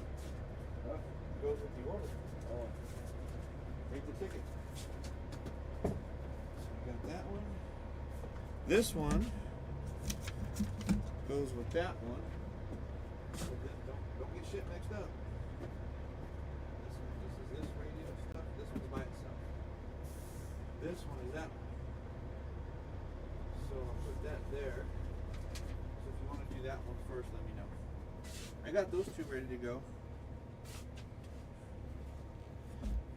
Huh? Goes with the order. Oh. Read the ticket. So we got that one. This one goes with that one. So then don't get shit mixed up. This is this radio stuff. This one's by itself. This one is that one. So I'll put that there. So if you want to do that one first, let me know. I got those two ready to go.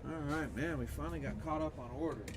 Alright, man, we finally got caught up on orders.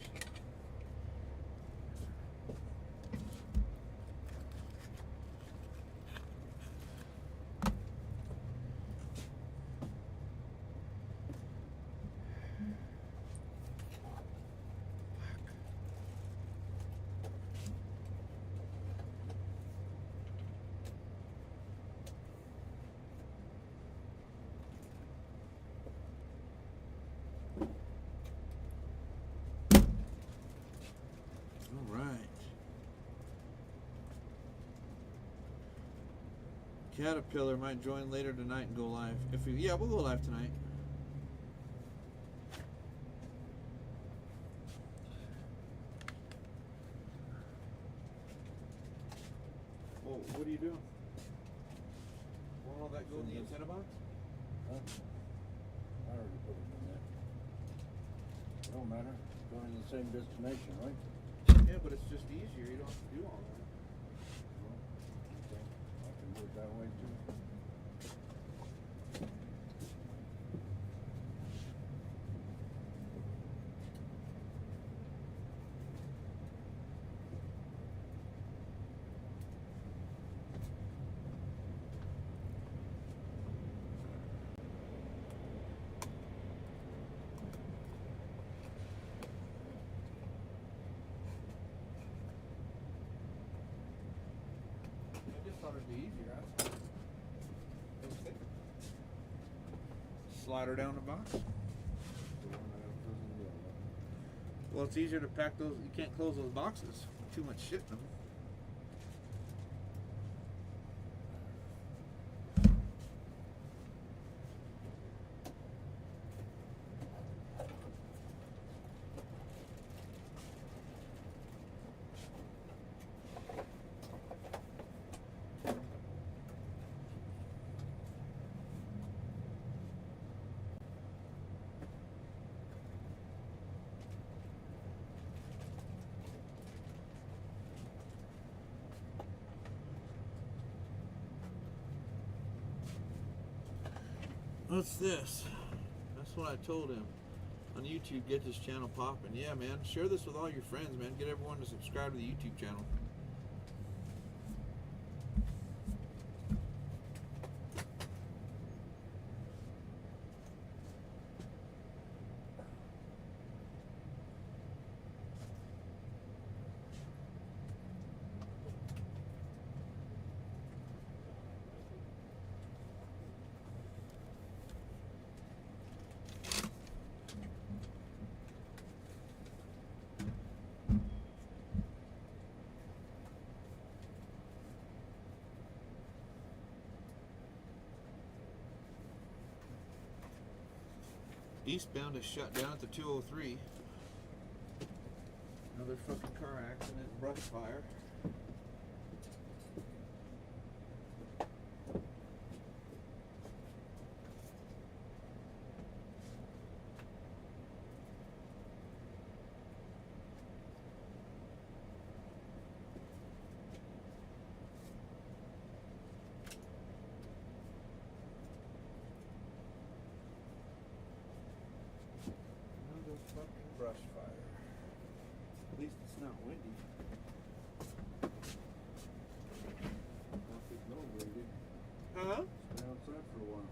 Caterpillar might join later tonight and go live. Yeah, we'll go live tonight. Well, what are you doing? Won't all that go in the antenna box? Huh? I already put it in there. It don't matter. It's going to the same destination, right? Yeah, but it's just easier. You don't have to do all that. Okay. I can do it that way too. Thought it'd be easier. Slide her down the box. Well, it's easier to pack those. You can't close those boxes. Too much shit in them. What's this? That's what I told him. On YouTube, get this channel popping. Yeah, man. Share this with all your friends, man. Get everyone to subscribe to the YouTube channel. Eastbound is shut down at the 203. Another fucking car accident, brush fire. Brush fire. At least it's not windy. No, baby. Huh? Stay outside for a while.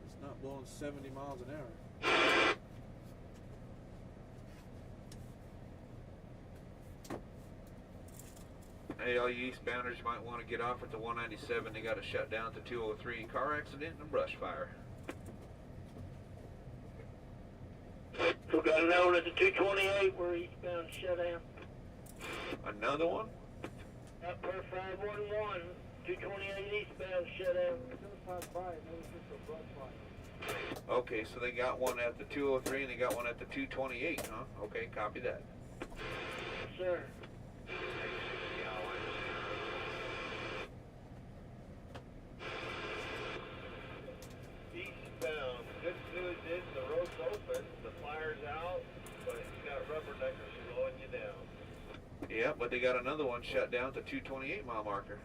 It's not blowing 70 miles an hour. Hey, all you eastbounders, you might want to get off at the 197. They got to shut down at the 203. Car accident and brush fire. So got another one at the 228 where eastbound shut down. Another one? Up per 511. 228 eastbound, shut down. As soon as passed by, I noticed just a brush line. Okay, so they got one at the 203 and they got one at the 228, huh? Okay, copy that. Sir. Eastbound. Good news is the road's open, the fire's out, but you got rubberneckers slowing you down. Yeah, but they got another one shut down at the 228 mile marker.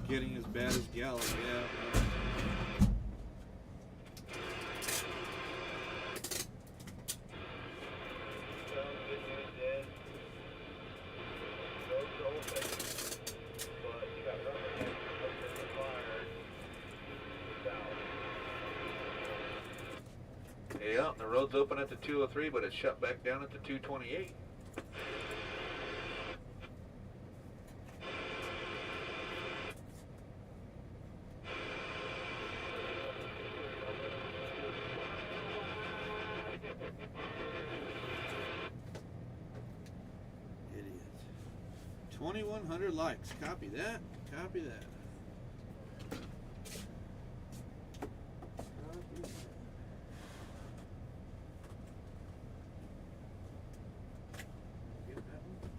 Getting as bad as Gallup, yeah. Good news is the road's open, but you got rubberneckers open, the fire is out. Yeah, the road's open at the 203, but it's shut back down at the 228. Idiot. 2,100 likes. Copy that. Copy that. Get that one?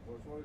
Which was?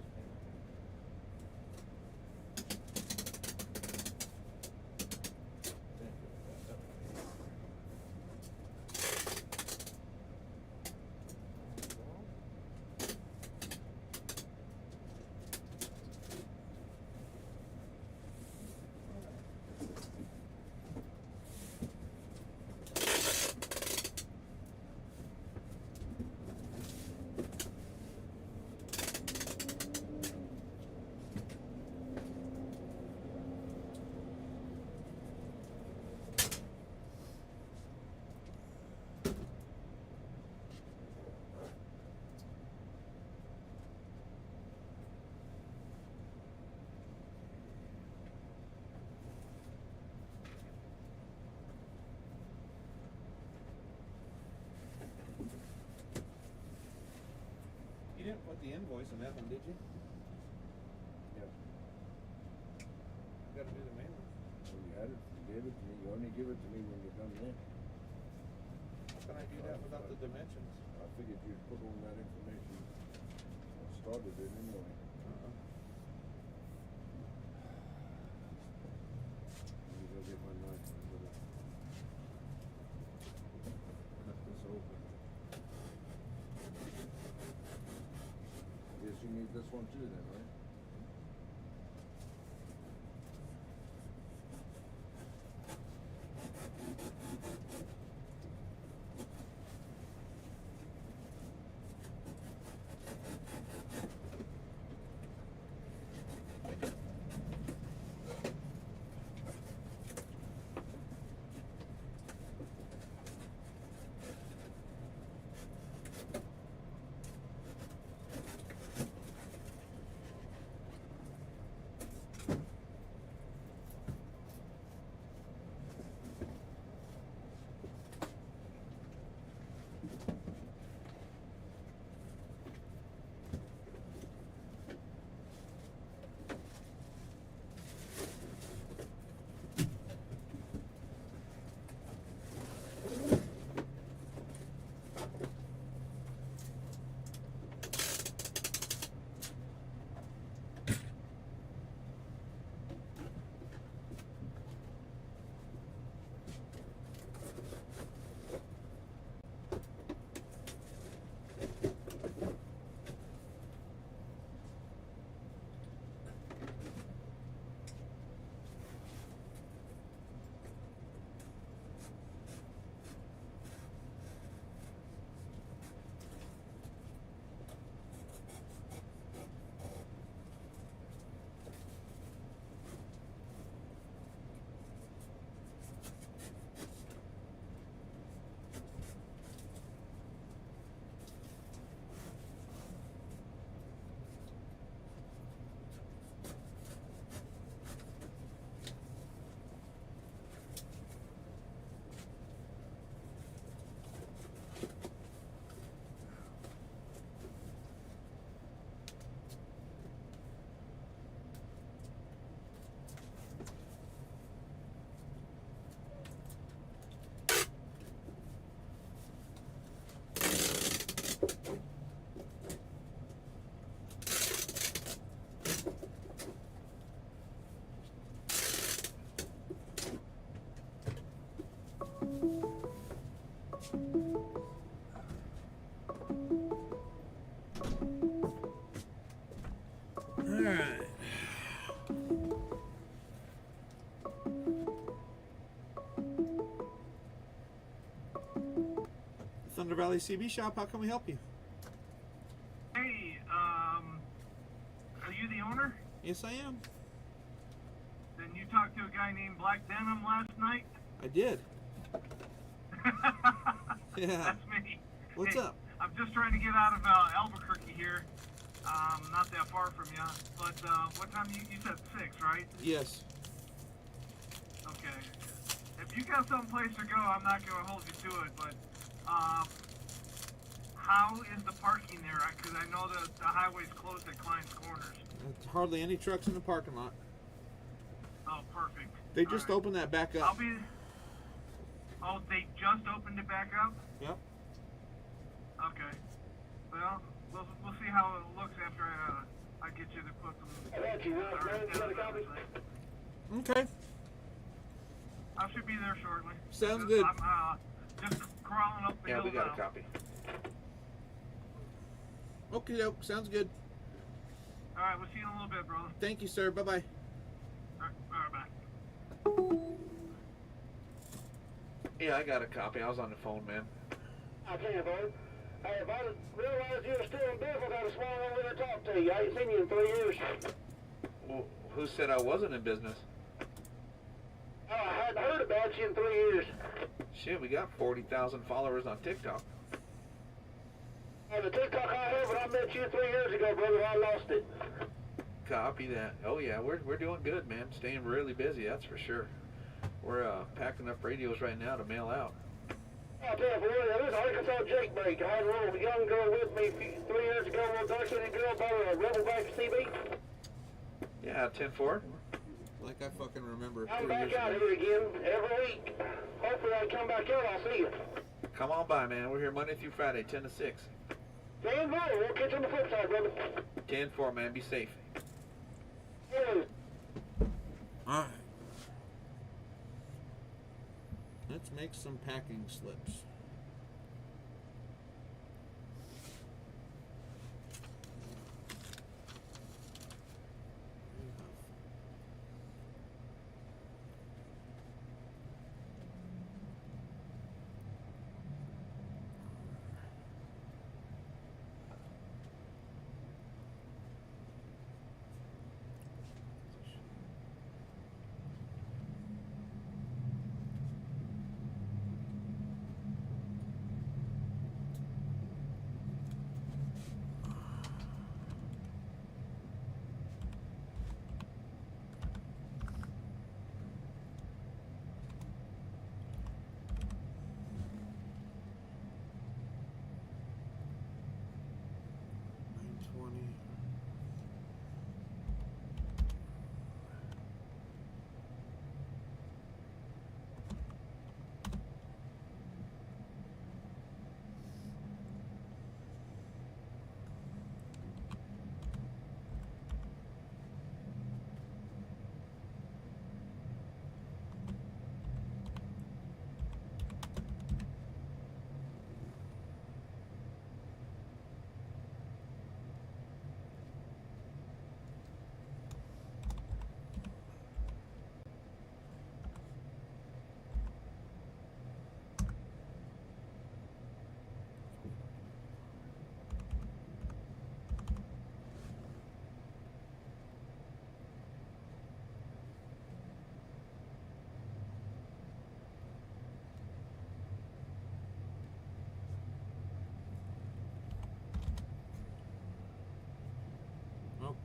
You didn't put the invoice in that one, did you? Yeah. You gotta do the mailing. So you had it, you gave it to me, you only give it to me when you're done there. How can I do that without the dimensions? I figured you'd put all that information. I started it anyway. Uh-uh. Let me go get my knife. I'm gonna cut this open. I guess you need this one too then, right? right. Thunder Valley CB Shop, how can we help you? Hey, are you the owner? Yes, I am. Then you talked to a guy named Black Denim last night? I did. Yeah. That's me. What's Hey, up? I'm just trying to get out of Albuquerque here. Not that far from you. But what time you said 6, right? Yes. Okay. If you got someplace to go, I'm not going to hold you to it. But how is the parking there? Because I know the highway's closed at Klein's Corners. There's hardly any trucks in the parking lot. Oh, perfect. They All just right. opened that back I'll up. be. Oh, they just opened it back up? Yep. Okay. Well, we'll see how it looks after I get you to put some. I got you, Wolfman. You got a copy? Okay. I should be there shortly. Sounds good. I'm just crawling up the hill now. copy. Okay, doke. Sounds good. All right, we'll see you in a little bit, brother. Thank you, sir. Bye-bye. All right, bye. Yeah, I got a copy. I was on the phone, man. I tell you, bud. Hey, if I realized you were still in business, I'd have swung over there and talked to you. I ain't seen you in 3 years. Well, who said I wasn't in business? Oh, I hadn't heard about you in 3 years. Shit, we got 40,000 followers on TikTok. On the TikTok I have, but I met you 3 years ago, brother. I lost it. Copy that. Oh yeah, we're doing good, man. Staying really busy, that's for sure. We're packing up radios right now to mail out. I'll tell you, this is Arkansas Jake Break. I had a little young girl with me 3 years ago, a little dark-skinned girl by a Rebelback CB. Yeah, 10-4. Like I fucking remember. I'm 3 back years out ago. here again every week. Hopefully I come back out, I'll see you. Come on by, man. We're here Monday through Friday, 10 to 6. Stand by, we'll catch you on the flip side, brother. 10-4, man. Be safe. Yeah. Alright. Let's make some packing slips.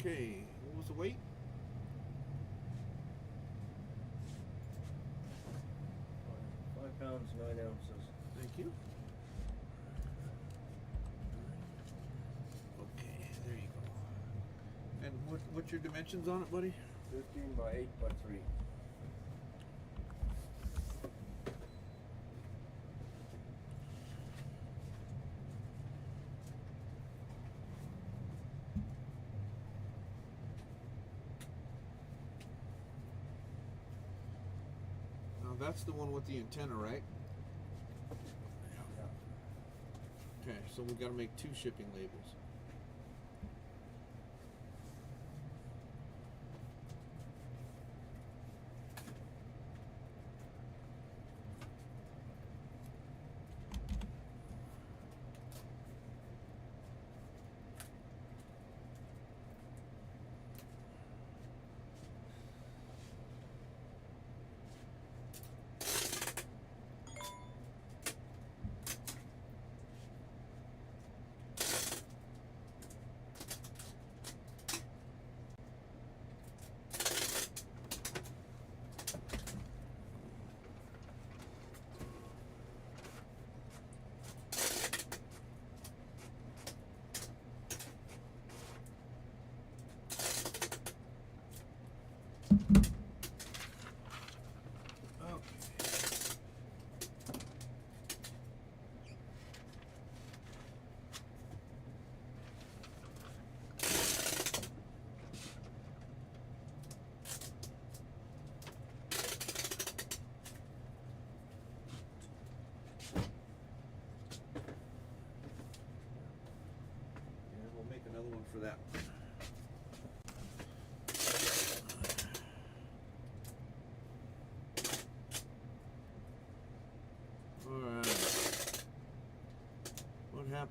Okay, what was the weight? 5 pounds, 9 ounces. Thank you. Okay, there you go. And what's your dimensions on it, buddy? 15 by 8 by 3. Now that's the one with the antenna, right? Okay, so we've got to make 2 shipping labels.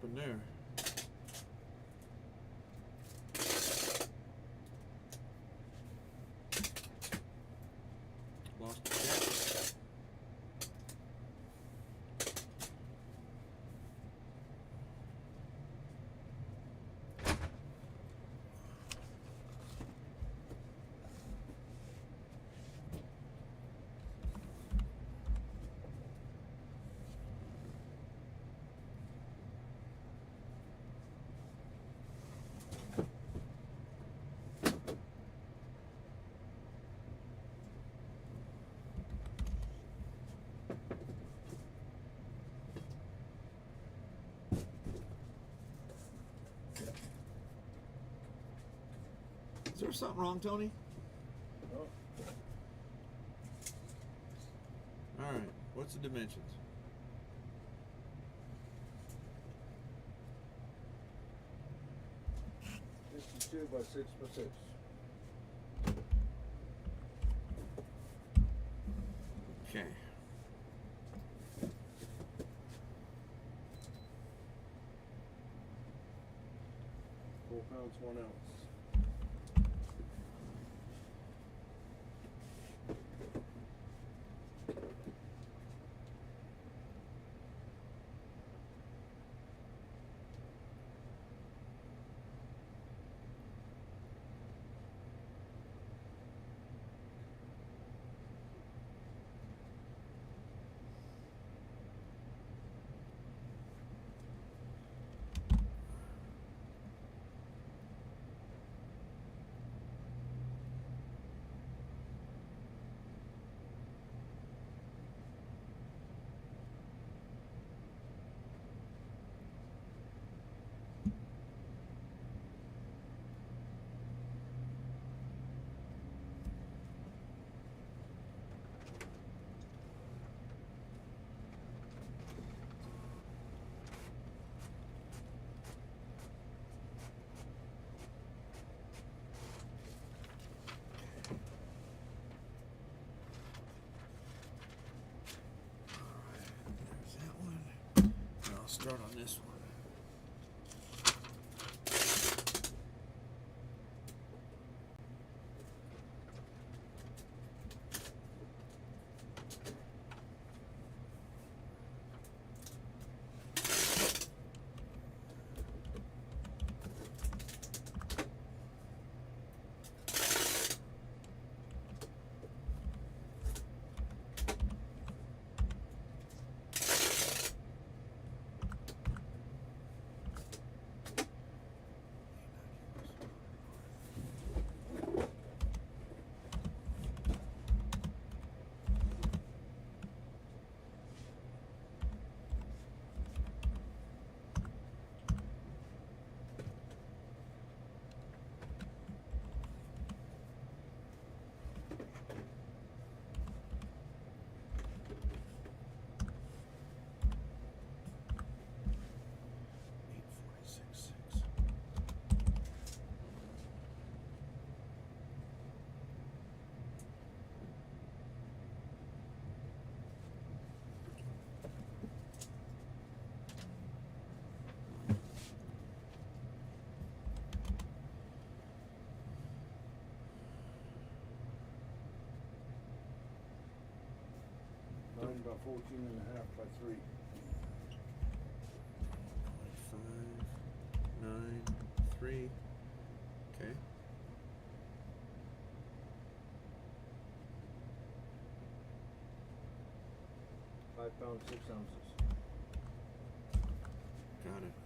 happened there? Lost the check. Is there something wrong, Tony? No. All right. What's the dimensions? 52 by 6 by 6. Okay. £4 1 ounce. There's that one. And I'll start on this one. By 14 and a half by 3. 5, 9, 3. Okay. £5 6 ounces. Got it.